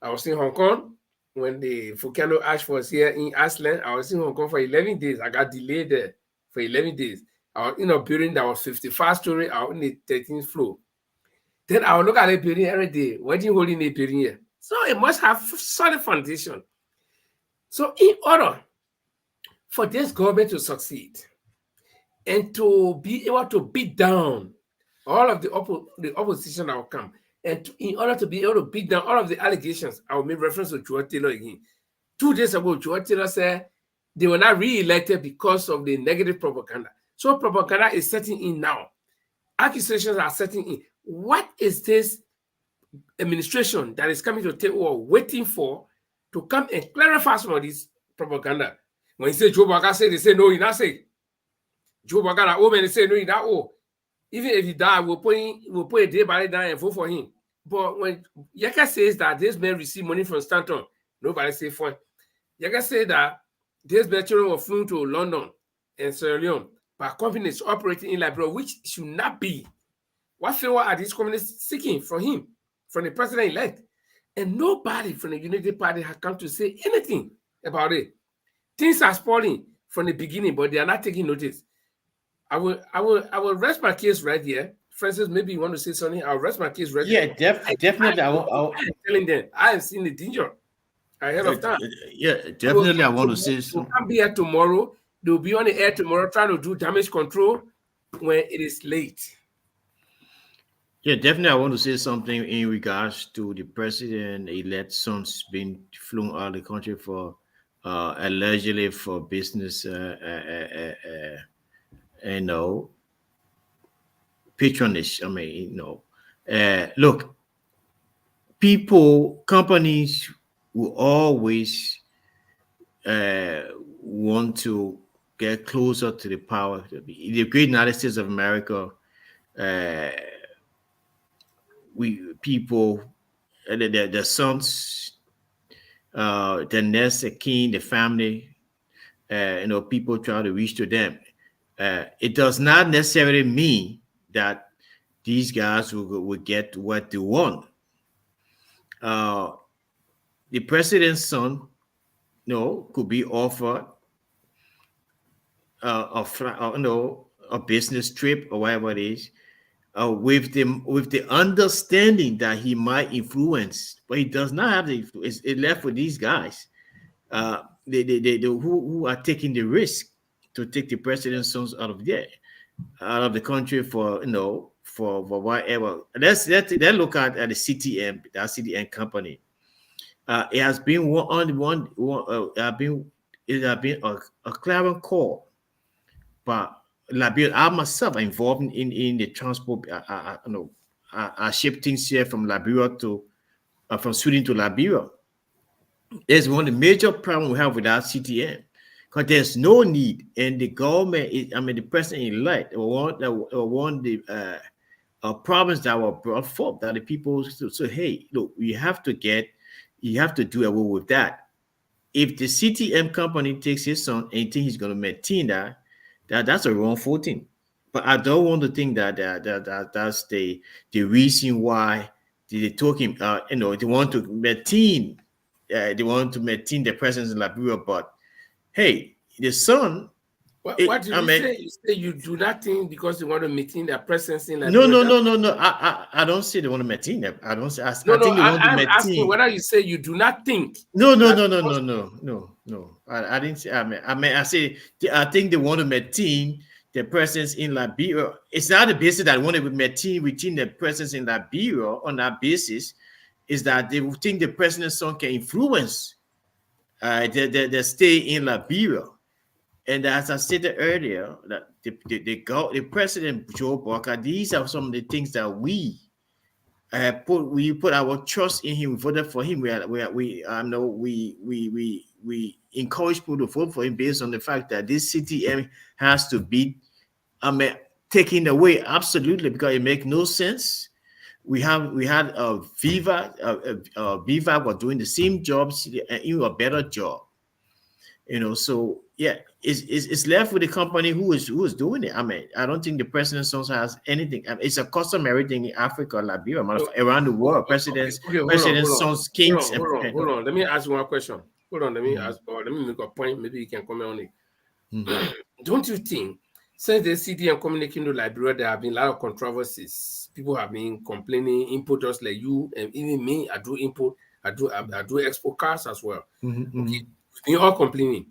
I was in Hong Kong when the volcano ash was here in Iceland. I was in Hong Kong for 11 days. I got delayed there for 11 days. I was in a building that was 55 stories. I was on the 13th floor. Then I will look at the building every day. What do you hold in the building here? So it must have solid foundation. So in order for this government to succeed and to be able to beat down all of the opposition that will come, and in order to be able to beat down all of the allegations, I will make reference to Joe Taylor again. 2 days ago, Joe Taylor said they were not re-elected because of the negative propaganda. So propaganda is setting in now. Accusations are setting in. What is this administration that is coming to take over waiting for to come and clarify some of this propaganda? When you say Joe Baga say, they say no, he not say. Joe Baga that old man, they say no, he not old. Even if he die, we'll put a day by day down and vote for him. But when Yeke says that this man received money from Stanton, nobody say fine. Yeke said that this man children were flown to London and Sierra Leone by companies operating in Liberia, which should not be. What favor are these companies seeking from him, from the president-elect? And nobody from the Unity Party has come to say anything about it. Things are spoiling from the beginning, but they are not taking notice. I will rest my case right here. Francis, maybe you want to say something. I'll rest my case right here. Yeah, definitely. I'm telling them, I have seen the danger ahead of time. Yeah, definitely. I want to say something. They'll come here tomorrow. They'll be on the air tomorrow trying to do damage control when it is late. Yeah, definitely. I want to say something in regards to the president-elect sons being flown out of the country for allegedly for business, patronage. I mean, look, companies will always want to get closer to the power. The great United States of America people, the sons, the next, the king, the family, people try to reach to them. It does not necessarily mean that these guys will get what they want. The president's son, could be offered a business trip or whatever it is, with the understanding that he might influence, but he does not have the influence. It left for these guys, who are taking the risk to take the president's sons out of the country for whatever. Let's look at the CTM, that CTM company. It has been it has been a clarion call, but Liberia, I myself am involved in the transport. I ship things here from Liberia from Sweden to Liberia. There's one of the major problems we have with our CTM, because there's no need, and the government the president-elect want the problems that were brought forth, that the people say, hey, look, you have to do away with that. If the CTM company takes his son and think he's going to maintain that's a wrongful thing. But I don't want to think that that's the reason why they took him. They want to maintain the presence in Liberia. But hey, the son. What did you say? You say you do that thing because you want to maintain their presence in Liberia? No. I don't say they want to maintain them. I don't say. I think they want to maintain. Asking whether you say you do not think. No. I didn't say. I say I think they want to maintain their presence in Liberia. It's not the basis that want to retain their presence in Liberia. On that basis, is that they think the president's son can influence their stay in Liberia. And as I stated earlier, that the President Joe Barker, these are some of the things that we put our trust in him. We voted for him. We encourage people to vote for him based on the fact that this CTM has to be taken away, absolutely, because it makes no sense. We had Viva was doing the same job, even a better job. So yeah, it's left with the company who is doing it. I don't think the president's son has anything. It's a customary thing in Africa, Liberia, around the world. President's sons, kings. Hold on. Let me ask you one question. Hold on. Let me make a point. Maybe you can comment on it. Don't you think, since the CTM communicating to Liberia, there have been a lot of controversies. People have been complaining. Importers like you and even me, I do import. I do export cars as well. Okay. You're all complaining.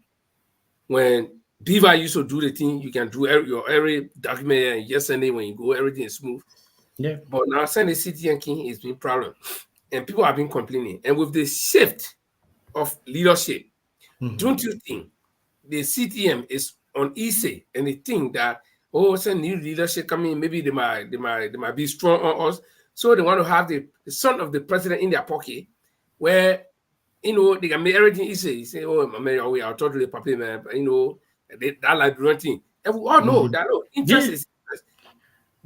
When Beaver used to do the thing, you can do every document and yesterday when you go, everything is smooth. Yeah. But now saying the CTM King is been problem. And people have been complaining. And with the shift of leadership, don't you think the CTM is uneasy and they think that, some new leadership coming, maybe they might be strong on us. So they want to have the son of the president in their pocket, where they can make everything easy. You say, I'll talk to the papi, man. That Liberian thing. And we all know that interest is interest.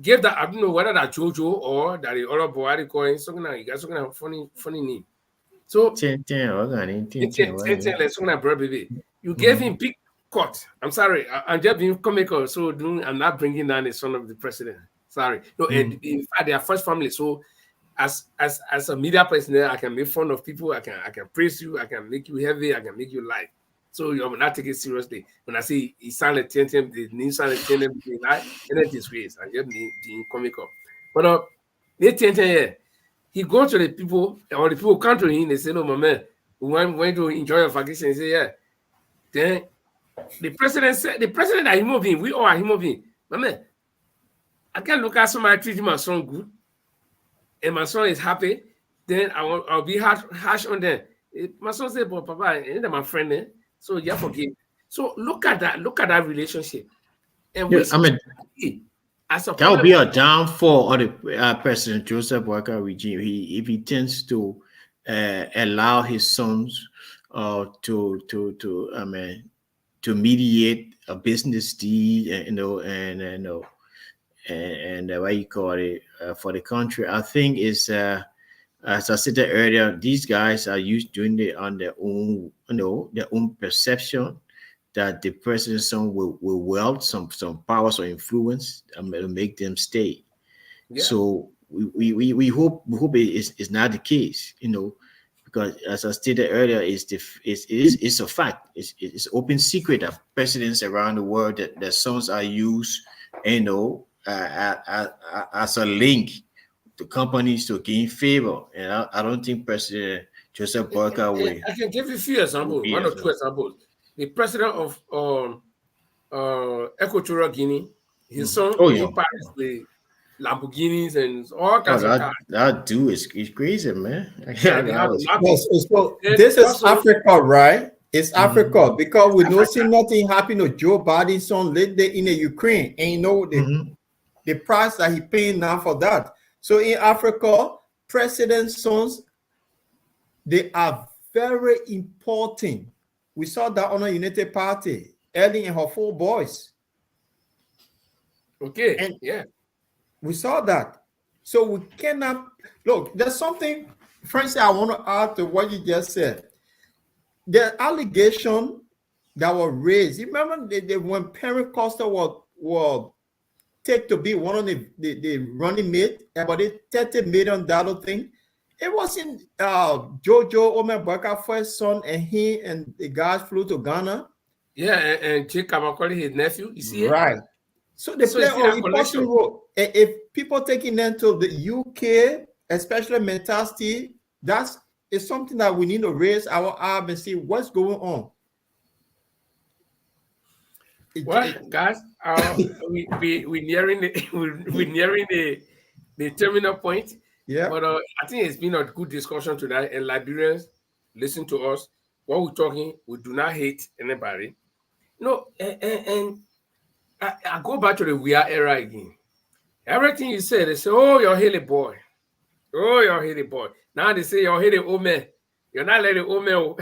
Give that, I don't know whether that Jojo or that the other boy, they call it, you guys are going to funny name. So, you gave him big cut. I'm sorry. I'm just being comical. So, I'm not bringing down the son of the president. Sorry. No, and in fact, they are first family. So, as a media person, I can make fun of people. I can praise you. I can make you heavy. I can make you light. So you will not take it seriously. When I say he sounded 10, the name sounded 10, and then disgrace. I just being comical. But they 10, he go to the people, or the people come to him. They say, "No, my man, we want to enjoy your vacation." He say, "Yeah." Then the president said, "The president are human being. We all are human being." My man, I can look at somebody treating my son good, and my son is happy, then I'll be harsh on them. My son said, "But Papa, ain't my friend there? So you forgive." So look at that relationship. And that would be a downfall of the President Joseph Boakai regime. If he tends to allow his sons to mediate a business deal, and what you call it for the country. I think is as I said earlier, these guys are used doing it on their own, their own perception that the president's son will wield some powers or influence to make them stay. Yeah. So we hope it is not the case, because as I stated earlier, it's a fact. It's open secret that presidents around the world that their sons are used, as a link to companies to gain favor. And I don't think President Joseph Boyka will. I can give you a few examples, one or two examples. The president of Equatorial Guinea, his son in Paris with Lamborghinis and all kinds of cars. That dude is crazy, man. This is Africa, right? It's Africa, because we don't see nothing happen to Joe Biden's son lately in the Ukraine, and the price that he paying now for that. So in Africa, president's sons, they are very important. We saw that on a United Party, Ellie and her 4 boys. Okay, and yeah. We saw that. So we cannot, look, there's something, Francis, I want to add to what you just said. The allegation that was raised, you remember when Perry Costa was take to be one of the running mate about the $30 million thing. It wasn't Jojo Omer Boyka first son, and he and the guys flew to Ghana. Yeah, and Jake Kamakoli, his nephew, you see it? Right. So they play an important role. If people taking them to the UK, especially Metasti, is something that we need to raise our arm and see what's going on. Well, guys, we're nearing the terminal point. Yeah. But I think it's been a good discussion tonight. And Liberians, listen to us. While we're talking, we do not hate anybody. And I go back to the we are era again. Everything you said, they say, "Oh, you're Haley boy. Oh, you're Haley boy." Now they say you're Haley old man. You're not letting old man.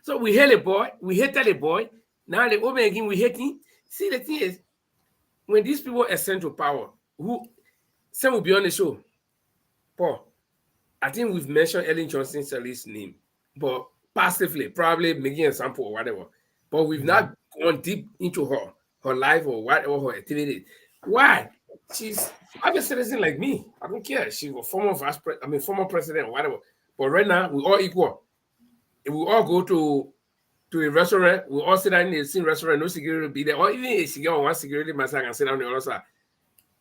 So we hate a boy. We hated a boy. Now the old man again, we hate him. See, the thing is, when these people ascend to power, some will be on the show. Paul, I think we've mentioned Ellen Johnson Sirleaf's name, but passively, probably making an example or whatever. But we've not gone deep into her life or whatever her activity. Why? She's a citizen like me. I don't care. She's a former president or whatever. But right now, we're all equal. If we all go to a restaurant, we all sit down in the same restaurant, no security will be there. Or even if she get one security man and sit down on the other side.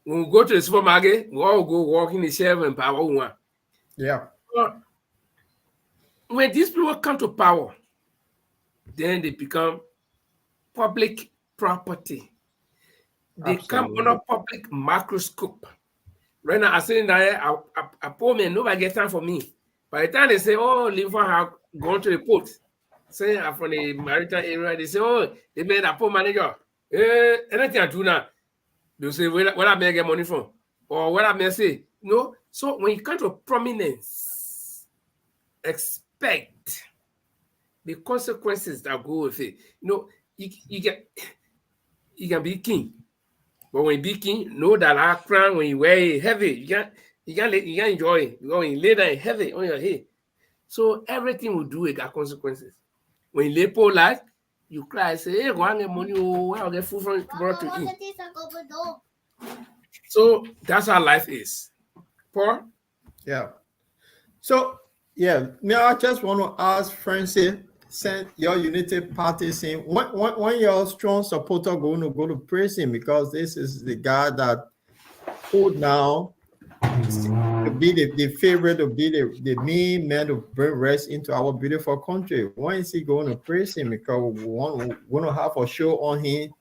When we go to the supermarket, we all go walk in the shelf and power one. Yeah. But when these people come to power, then they become public property. They come under public microscope. Right now, I say that I poor man, nobody get time for me. By the time they say, "Oh, Liverpool have gone to the port," say I'm from the maritime area, they say, "Oh, they made a poor manager." Anything I do now, they say, "Where I may get money from?" Or what I may say. No. So when you come to prominence, expect the consequences that go with it. You can be king. But when you be king, know that our crown, when you wear it heavy, you can't enjoy it. Because when you lay down heavy on your head. So everything will do it got consequences. When you lay poor life, you cry, say, "Hey, go and get money, I'll get food from tomorrow to eat." So that's how life is. Paul? Yeah. So, now I just want to ask Francis, send your United Party saying when your strong supporter going to go to prison, because this is the guy that who now to be the favorite, to be the main man to bring rest into our beautiful country. When is he going to prison? Because we want to have a show on him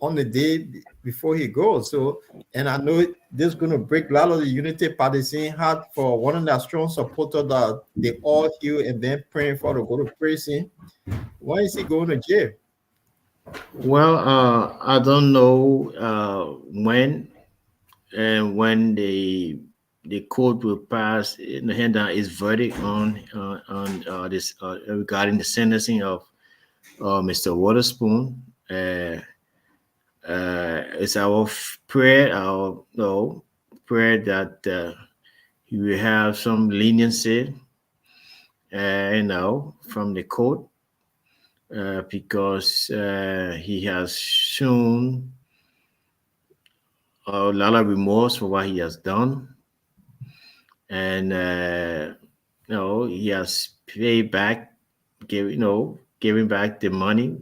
on the day before he goes. So, and I know this is going to break a lot of the Unity Party heart for one of the strong supporters that they all heal and then praying for to go to prison. Why is he going to jail? Well, I don't know when the court will pass and hand down its verdict on this regarding the sentencing of Mr. Waterspoon. it's our prayer, prayer that he will have some leniency, from the court, because he has shown a lot of remorse for what he has done, and he has paid back, giving back the money,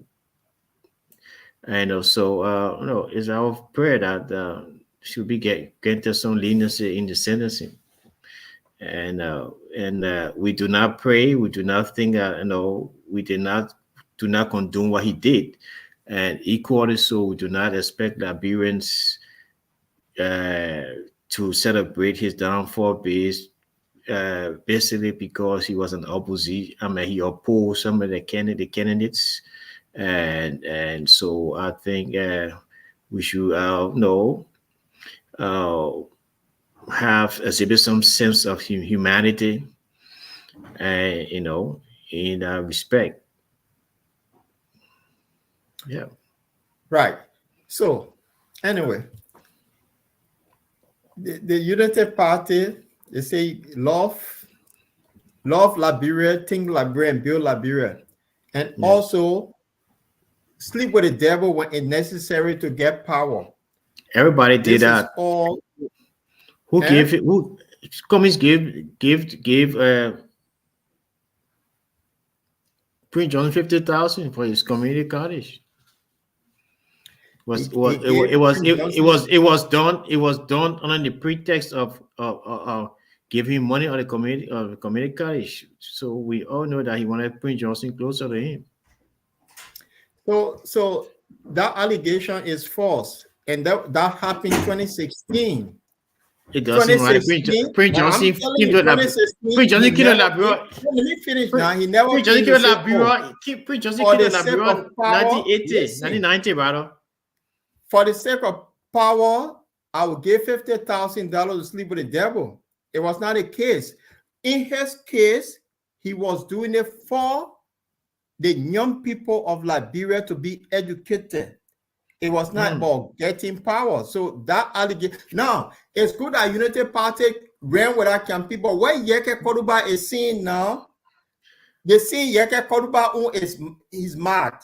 and also it's our prayer that should be getting some leniency in the sentencing, and we do not pray, we do not think that we do not condone what he did, and equally so we do not expect Liberians to celebrate his downfall basically because he was an opposition. I mean, he opposed some of the candidates, and so I think we should have exhibit some sense of humanity, in respect. Yeah. Right. So, anyway, the Unity Party, they say love Liberia, think Liberia, and build Liberia, and also sleep with the devil when it's necessary to get power. Everybody did that. All. Who gave it? Who commies give Prince John 50,000 for his community college? It was done under the pretext of giving money on the community college. So we all know that he wanted Prince Johnson closer to him. So that allegation is false, and that happened in 2016. It doesn't matter. Prince Johnson killed Liberia. Let me finish now. He never Prince Johnson killed Liberia. Prince Johnson killed Liberia 1990, brother. For the sake of power, I will give $50,000 to sleep with the devil. It was not a case. In his case, he was doing it for the young people of Liberia to be educated. It was not about getting power. So that allegation. Now, it's good that Unity Party ran with that campaign, but what Yeke Koduba is seeing now, they see Yeke Koduba is mad.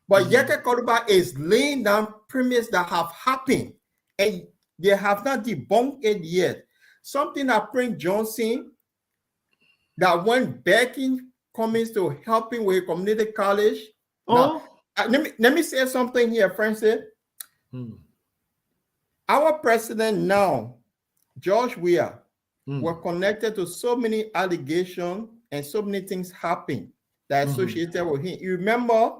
But Yeke Koduba is laying down premise that have happened, and they have not debunked it yet. Something that Prince Johnson that went back in Cummings to helping with community college. Now, let me say something here, Francis. Our president now, George Weah, were connected to so many allegations and so many things happened that associated with him. You remember,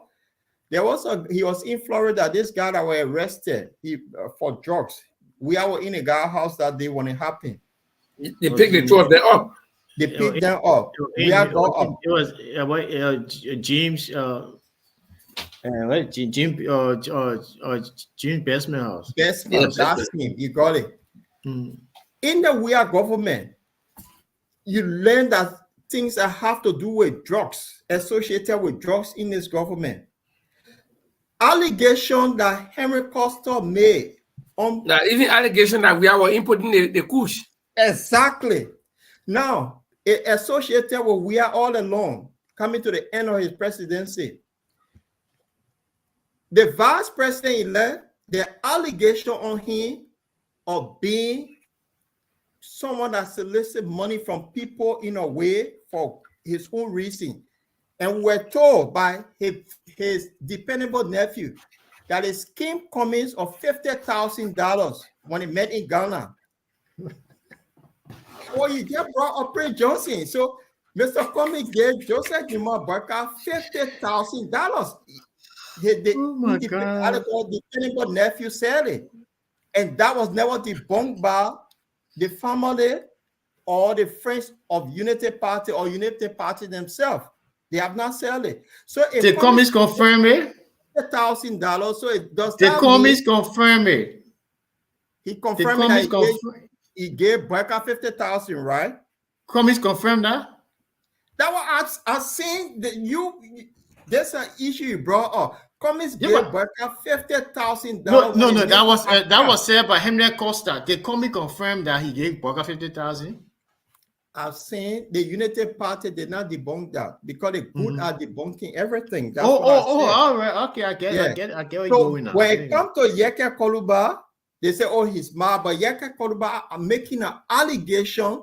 he was in Florida. This guy that were arrested for drugs. We were in a guy house that day when it happened. They picked the two of them up. They picked them up. We are go up. It was James. Jim Bestman house. Bestman, that's him. You got it. In the Weah government, you learn that things that have to do with drugs, associated with drugs in this government. Allegation that Henry Costa made on even allegation that we are inputting the kush. Exactly. Now, it associated with Weah all along, coming to the end of his presidency. The vice president-elect, the allegation on him of being someone that solicited money from people in a way for his own reason. And we're told by his dependable nephew that his scheme Cummings of $50,000 when he met in Ghana. Well, he just brought up Prince Johnson. So Mr. Cummings gave Joseph Juma Barker $50,000. The dependable nephew said it. And that was never debunked by the family or the friends of Unity Party or Unity Party themselves. They have not said it. So the Cummings confirm it. $1,000. So it does. The Cummings confirm it. He confirmed that he gave Barker $50,000, right? Cummings confirmed that. That was I seen that there's an issue you brought up. Cummings Yeah, gave but- Boyka $50,000. No. That was said by Henry Costa. Did Comey confirm that he gave Boyka 50,000? I've seen the United Party did not debunk that because the good are debunking everything. That's Oh, what I said. all right. Okay, I get where you're So going now. when it comes to Yeke Koluba, they say, oh, he's mad, but Yeke Koluba are making an allegation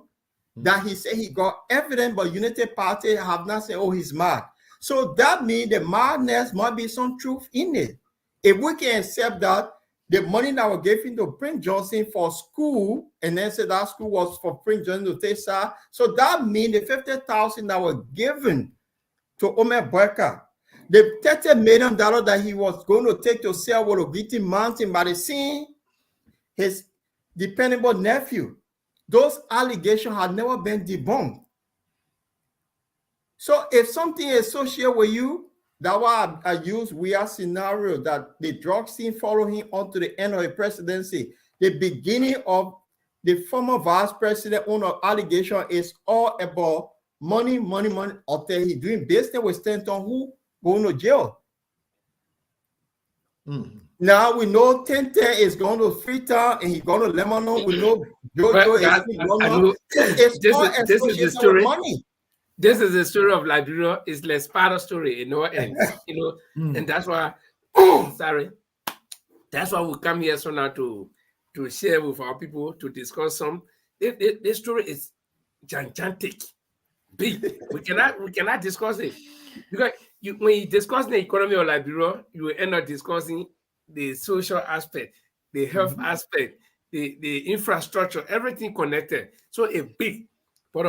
that he said he got evidence, but United Party have not said, oh, he's mad. So that means the madness might be some truth in it. If we can accept that the money that was given to Prince Johnson for school, and then say that school was for Prince Johnson to take side, so that means the 50,000 that was given to Omer Boyka, the $30 million that he was going to take to sell Wologiti Mountain by the scene, his dependable nephew, those allegations had never been debunked. So if something is associated with you, that's why I use weird scenario that the drug scene follow him on to the end of the presidency. The beginning of the former vice president owner allegation is all about money, until he doing business with Stanton, who going to jail. Now we know Tente is going to Freetown and he's going to Lebanon. We know Jojo is in London. This is the story. Money. This is the story of Liberia. It's less part of story, ends. And that's why. Sorry, that's why we come here so now to share with our people to discuss some. This story is gigantic, big. We cannot discuss it because when you discuss the economy of Liberia, you will end up discussing the social aspect, the health aspect, the infrastructure, everything connected. So it's big, but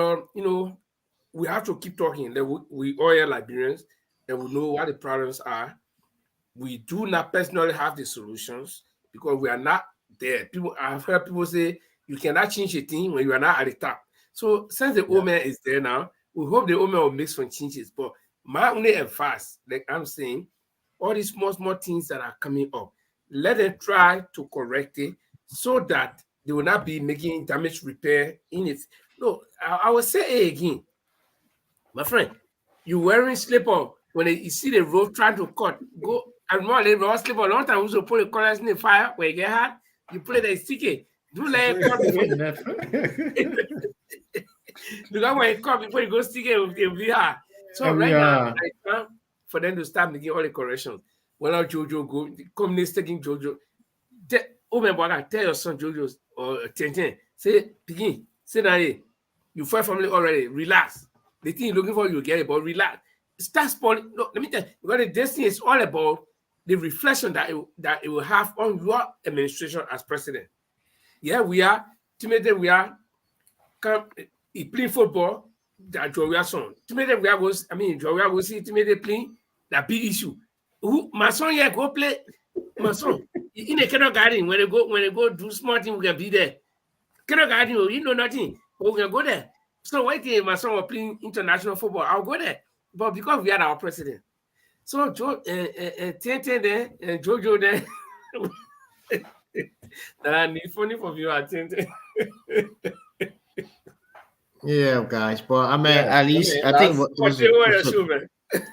we have to keep talking. We all are Liberians, and we know what the problems are. We do not personally have the solutions because we are not there. I've heard people say you cannot change a thing when you are not at the top. So since the old man is there now, we hope the old man will make some changes. But my only advice, like I'm saying, all these small things that are coming up, let them try to correct it so that they will not be making damage repair in it. No, I will say it again. My friend, you wearing slip-on when you see the road trying to cut, go and more than road slip-on. Long time we used to put the colors in the fire where you get hot, you put it sticky. Do let it cut before because when it cut before you go stick it will be hard. So right now, it's time for them to start making all the corrections. When our Jojo go, the communists taking Jojo. Tell your son Jojo or Tintin, say, begin, say now, you find family already, relax. The thing you're looking for, you get it, but relax. Start spoiling. No, let me tell you, because the destiny is all about the reflection that it will have on your administration as president. Yeah, we are. Ultimately, we are. He play football. That Joria son. Ultimately, we are was. I mean, Joria will see. Ultimately, playing that big issue. Who my son here go play? My son in the kindergarten when they go do small thing, we can be there. Kindergarten, you know nothing, but we can go there. So why did my son was playing international football? I'll go there. But because we had our president. So Tente there and Jojo there. That is funny for you, Tente. Yeah, guys. But I mean, at least I think it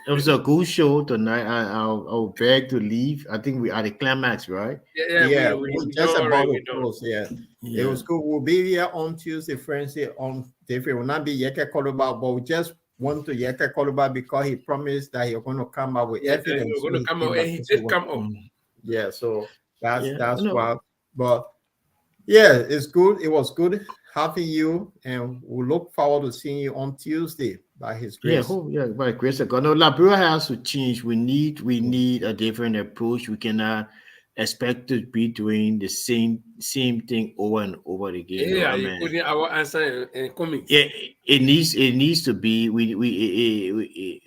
was a good show tonight. I'll beg to leave. I think we are the climax, right? Yeah, we just about to close. Yeah, it was good. We'll be here on Tuesday, Wednesday, on David. Will not be Yeke Koluba, but we just want to Yeke Koluba because he promised that he's going to come up with evidence. He's going to come up, and he did come up. Yeah, so that's why. But yeah, it's good. It was good having you, and we look forward to seeing you on Tuesday by His grace. By grace of God. No, Liberia has to change. We need a different approach. We cannot expect to be doing the same thing over and over again. Yeah, you putting our answer in coming. Yeah, it needs to be. We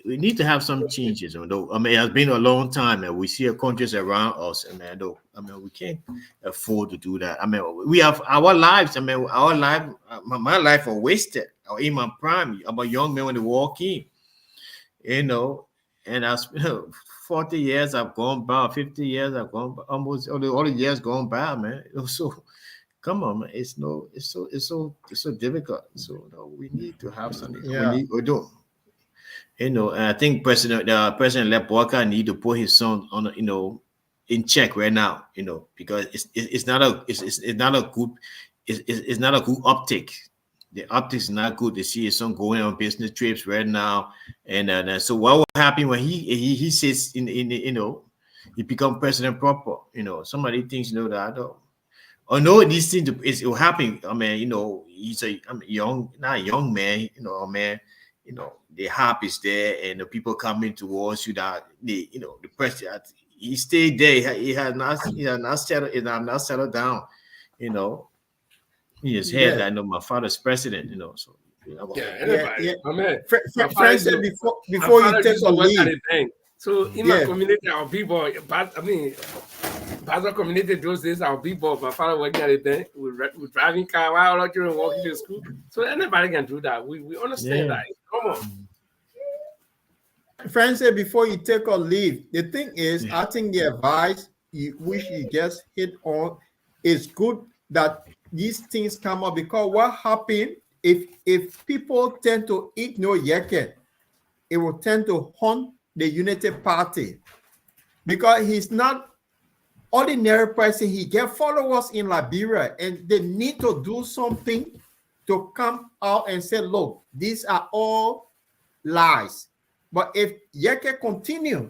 need to have some changes. Although I mean, it has been a long time, and we see countries around us, and we can't afford to do that. I mean, we have our lives. I mean, our life, my life was wasted. Or in my prime, I'm a young man when they walk in, and I 40 years have gone by, 50 years have gone by, almost all the years gone by, man. So come on, man. It's so difficult. So we need to have something. Yeah. We do. And I think President-elect Walker need to put his son on, in check right now, because it's not a good it's not a good optic. The optics is not good to see his son going on business trips right now, and so what will happen when he sits in he become president proper? Some of these things that I don't. Oh no, these things it will happen. I mean, he's not a young man, a man. The hype is there, and the people coming towards you that the president he stayed there. He has not settled down. In his head, I know my father's president. So anybody. I mean, Friend said before you take a leave. So in my community, our people, Pastor community those days, our people, my father working at a bank, we're driving car while our children walking to school. So anybody can do that. We understand that. Come on. Friend said before you take a leave, the thing is, I think the advice which you just hit on is good that these things come up, because what happened if people tend to ignore Yeke, it will tend to haunt the Unity Party, because he's not ordinary person. He get followers in Liberia, and they need to do something to come out and say, look, these are all lies. But if Yeke continue,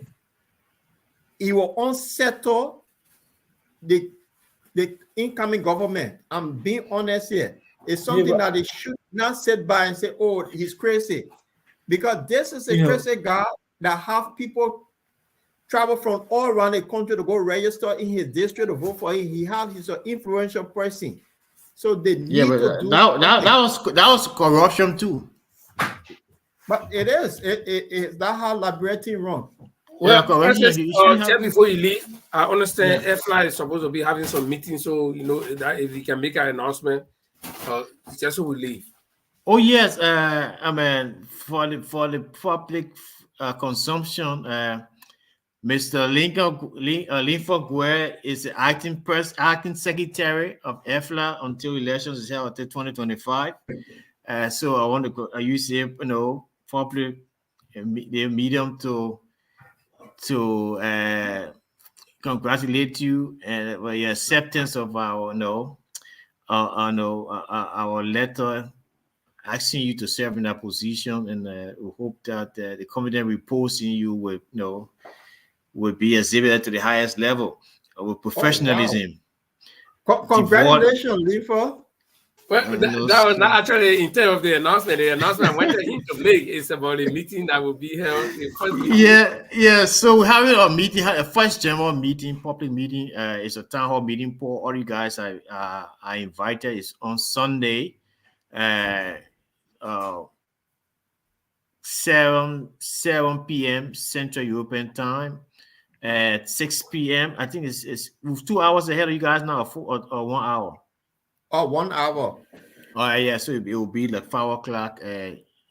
he will unsettle the incoming government. I'm being honest here. It's something that they should not sit by and say, oh, he's crazy. Because this is a crazy guy that have people travel from all around the country to go register in his district to vote for him. He's an influential person. So they need to do that was corruption too. But it is. It's that how Liberia run. Well, just before you leave, I understand FLA is supposed to be having some meetings, so that if you can make an announcement, just so we leave. Oh yes, I mean for the public consumption, Mr. Linford Guerre is the acting secretary of EFLA until elections is held until 2025. So I want to use the public medium to congratulate you and for your acceptance of our our letter asking you to serve in that position, and we hope that the confident reposing you will be exhibited to the highest level with professionalism. Oh, wow. Congratulations, Linford. Well, that was not actually instead of the announcement. The announcement I wanted him to make is about a meeting that will be held. So we're having a meeting, a first general meeting, public meeting. It's a town hall meeting for all you guys. I invited. It's on Sunday, 7 p.m. Central European Time. At 6 p.m. I think it's 2 hours ahead of you guys now, or 1 hour. Oh, 1 hour. Oh yeah, so it will be like 5 o'clock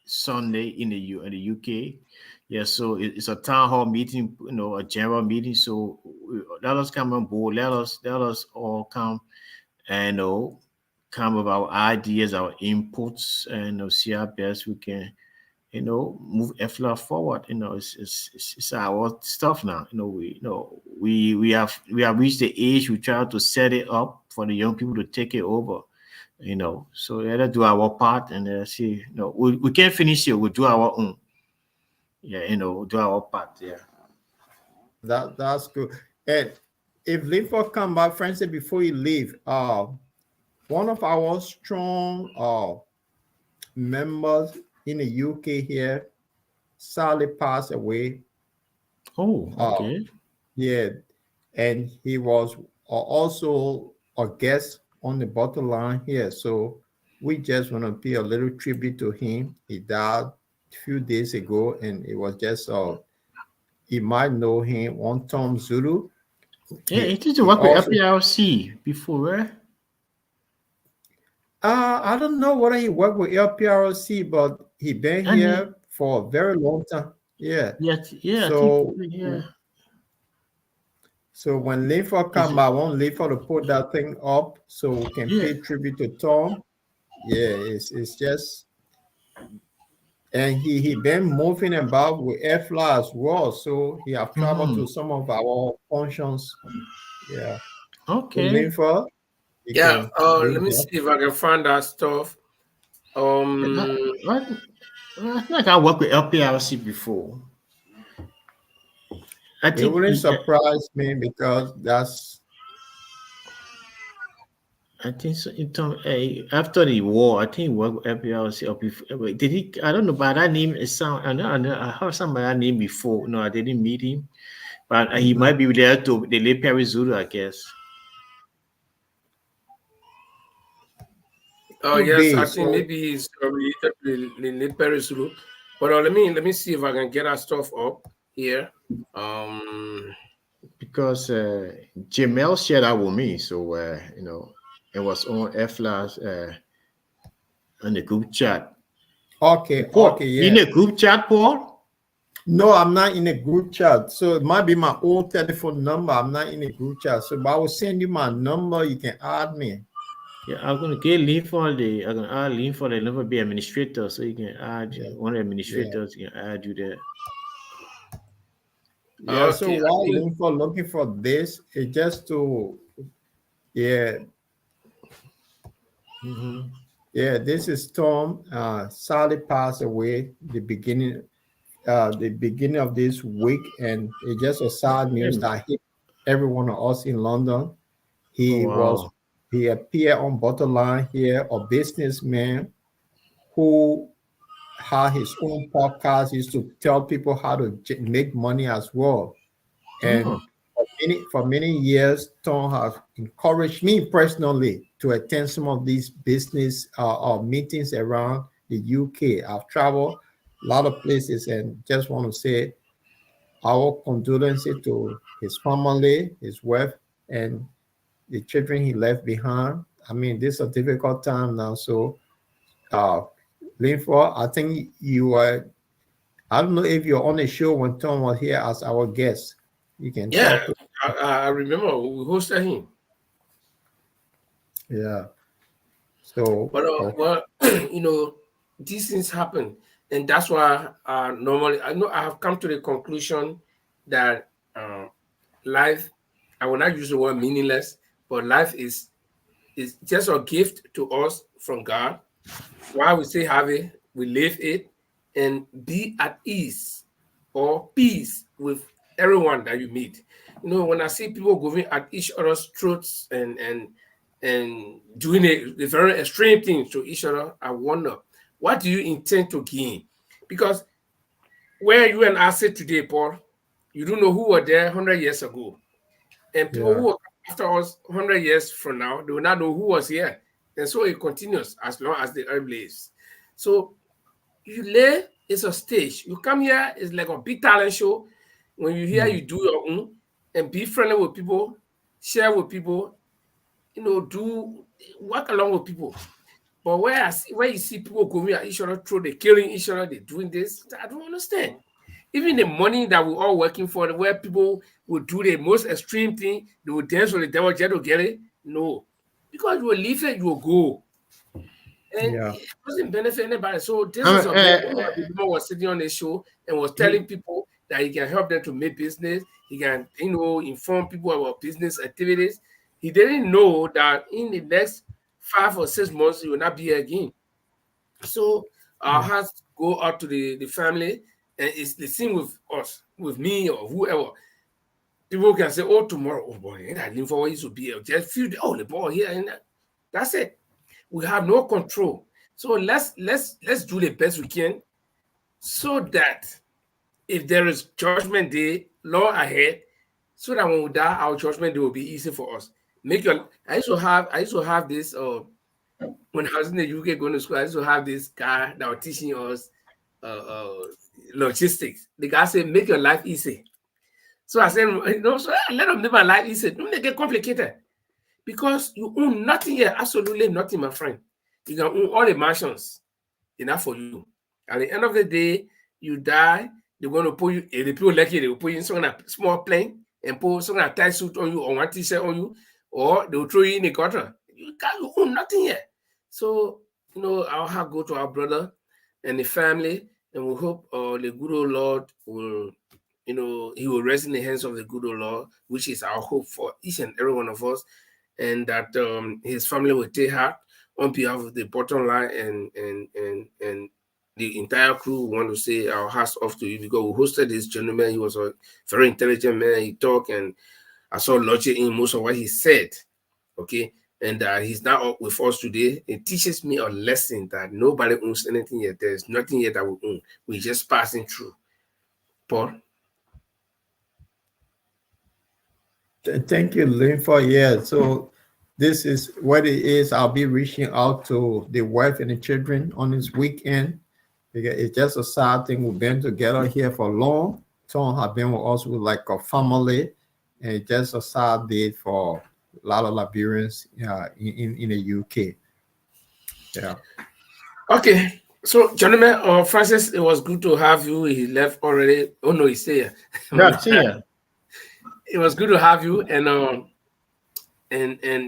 Sunday in the UK. Yeah, so it's a town hall meeting, a general meeting. So let us come on board. Let us all come and come with our ideas, our inputs, and see how best we can, move EFLA forward. It's our stuff now. We have reached the age we try to set it up for the young people to take it over. So let's do our part and see. We can't finish it. We'll do our own. Yeah, do our part. Yeah. That's good. And if Linford come back, friends, before you leave, one of our strong members in the UK here sadly passed away. Oh, okay. Yeah, and he was also a guest on the bottom line here. So we just want to pay a little tribute to him. He died a few days ago, and it was just you might know him, one Tom Zulu. Yeah, he did work with LPRC before, right? I don't know whether he worked with LPRC, but he been here for a very long time. Yeah. So when Linford come, I want Linford to put that thing up so we can pay tribute to Tom. Yeah, it's just and he been moving about with airfly as well. So he have traveled to some of our functions. Yeah. Okay. Linford, you Yeah. can Let bring me that. see if I can find that stuff. I think I worked with LPLC before. I It think wouldn't surprise me because that's so. After the war, I think he worked with LPLC or before. Did he? I don't know. By that name, it sound. I know. I heard some by that name before. No, I didn't meet him, but he might be there to the Liberia Zulu, I guess. Oh could yes, be. I think So maybe he's related to the Perisulu. But let me see if I can get that stuff up here. Because Jamel shared that with me, so it was on F-Flash on the group chat. okay, Paul, yeah. you in the group chat, Paul? No, I'm not in a group chat. So it might be my old telephone number. I'm not in a group chat. So but I will send you my number. You can add me. Yeah, I'm gonna get link for the. I'm gonna add link for the number be administrator, so you can add Yeah. one of the administrators. You can add you there. Yeah. So Okay, I while think Linford looking for this, it's just to yeah, this is Tom. Sally passed away the beginning of this week, and it's just a sad news that hit every one of us in London. Oh wow. He appeared on Bottom here, a businessman who had his own podcast. He used to tell people how to make money as well. And Oh, for many years, Tom has encouraged me personally to attend some of these business meetings around the UK. I've traveled a lot of places and just want to say our condolences to his family, his wife, and the children he left behind. I mean, this is a difficult time now. So, Linford, I think you are, I don't know if you're on the show when Tom was here as our guest. You can yeah, talk to. I remember we hosted him. Yeah. So, But well, these things happen, and that's why normally I have come to the conclusion that life. I will not use the word meaningless, but life is just a gift to us from God. While we still have it, we live it, and be at ease or peace with everyone that you meet. When I see people going at each other's throats and doing a very extreme things to each other, I wonder, what do you intend to gain? Because where you and I sit today, Paul, you don't know who were there 100 years ago. And people yeah, who are after us 100 years from now, they will not know who was here. And so it continues as long as the earth lives. So you lay is a stage. You come here, it's like a big talent show. When you hear, you do your own and be friendly with people, share with people, do work along with people. But where you see people going at each other, they're killing each other, they're doing this, I don't understand. Even the money that we're all working for, where people will do the most extreme thing, they will dance with the devil just to get it. No. Because you will leave it, you will go. And yeah, it doesn't benefit anybody. So this is a man who was sitting on the show and was telling people that he can help them to make business. He can, inform people about business activities. He didn't know that in the next 5 or 6 months, he will not be here again. So our hearts go out to the family, and it's the same with us, with me or whoever. People can say, "Oh, tomorrow, oh boy, I didn't forward to be here. Just few days, oh, the ball here and that." That's it. We have no control. So let's do the best we can, so that if there is judgment day, law ahead, so that when we die, our judgment day will be easy for us. I used to have this when I was in the UK going to school, I used to have this guy that was teaching us logistics. The guy said, make your life easy. So I said, so let them make my life easy. Don't make it complicated. Because you own nothing here, absolutely nothing, my friend. You can own all the mansions, enough for you. At the end of the day, you die, they're going to put you, if the people like you, they will put you in some small plane and put some tight suit on you or one t-shirt on you, or they will throw you in the gutter. You own nothing here. So, our heart go to our brother and the family, and we hope the good old Lord will, he will rest in the hands of the good old Lord, which is our hope for each and every one of us, and that his family will take heart on behalf of the bottom line and the entire crew. We want to say our hats off to you because we hosted this gentleman. He was a very intelligent man. He talked, and I saw logic in most of what he said. Okay, and he's now up with us today. It teaches me a lesson that nobody owns anything yet. There's nothing yet that we own. We're just passing through. Paul? Thank you, Linford. Yeah, so this is what it is. I'll be reaching out to the wife and the children on this weekend because it's just a sad thing. We've been together here for long. Tom have been with us with like a family, and it's just a sad day for a lot of Liberians in the UK. Yeah. Okay. So, gentlemen, Francis, it was good to have you. He left already. Oh, no, he's still here. Yeah, see. It was good to have you. And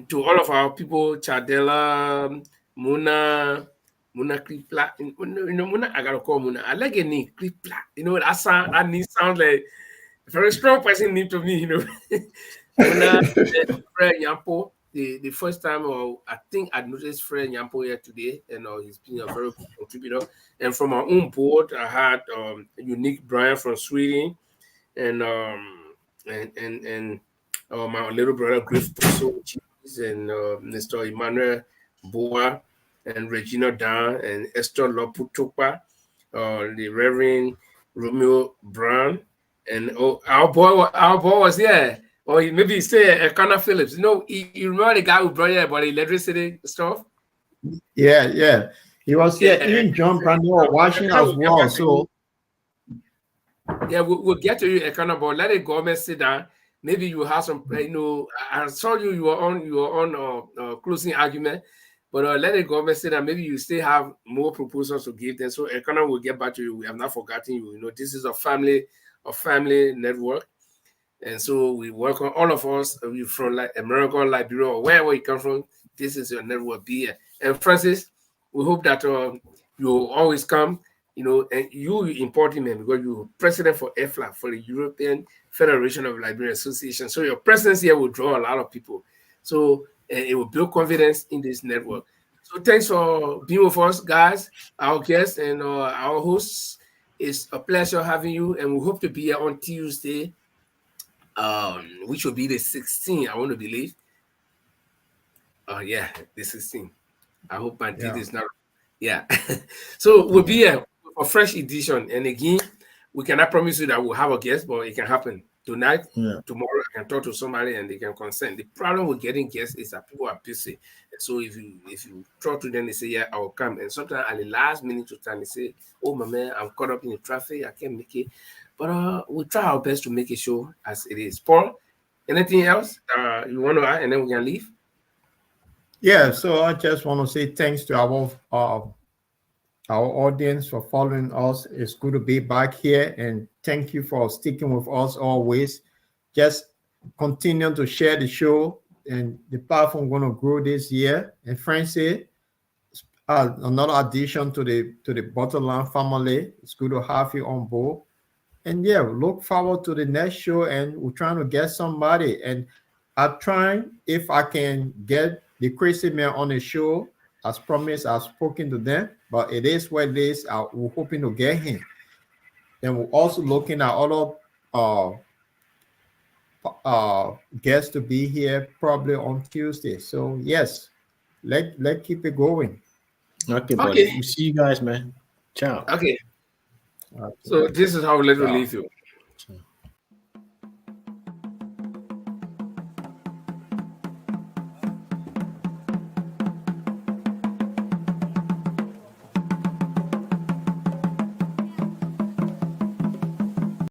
to all of our people, Chadela, Muna Kripla. Muna, I gotta call Muna. I like a name, Kripla. That name sounds like a very strong person name to me, Muna, Fred Nyampo. The first time, I think I noticed Fred Nyampo here today, and he's been a very good contributor. And from our own board, I had Unique Brian from Sweden, and my little brother Griff Pusso, and Mr. Emmanuel Boa, and Regina Dan, and Esther Loputopa, the Reverend Romeo Brown, and our boy was here. Or maybe he stay at Connor Phillips. You remember the guy who brought here about the electricity stuff? Yeah. He was here. Even John Brandon was watching as well. So yeah, we'll get to you, Ekana, but let the government sit down. Maybe you have some, I saw you were on closing argument, but let the government sit down. Maybe you still have more proposals to give them. So Ekana will get back to you. We have not forgotten you. This is a family network. And so we welcome all of us from America, Liberia, or wherever you come from. This is your network. Be here. And Francis, we hope that you will always come, and you important man because you're president for EFLA, for the European Federation of Liberian Association. So your presence here will draw a lot of people. So it will build confidence in this network. So thanks for being with us, guys, our guests and our hosts. It's a pleasure having you, and we hope to be here on Tuesday. Which will be the 16th, I want to believe. Yeah, the 16th. I hope my date is not. Yeah. So we'll be here for a fresh edition. And again, we cannot promise you that we'll have a guest, but it can happen tonight. Yeah. Tomorrow, I can talk to somebody and they can consent. The problem with getting guests is that people are busy. So if you talk to them, they say, yeah, I will come. And sometimes at the last minute of time, they say, oh, my man, I'm caught up in the traffic. I can't make it. But we'll try our best to make it show as it is. Paul, anything else you want to add, and then we can leave? Yeah, so I just want to say thanks to our audience for following us. It's good to be back here, and thank you for sticking with us always. Just continue to share the show, and the platform going to grow this year. And Francis, another addition to the Bottomland family. It's good to have you on board. And yeah, look forward to the next show, and we're trying to get somebody. And I'm trying, if I can get the Crazy Man on the show, as promised, I've spoken to them, but it is what it is. We're hoping to get him. And we're also looking at other guests to be here probably on Tuesday. So yes, let's keep it going. Okay, buddy. We'll see you guys, man. Ciao. Okay. So this is how we let you leave you.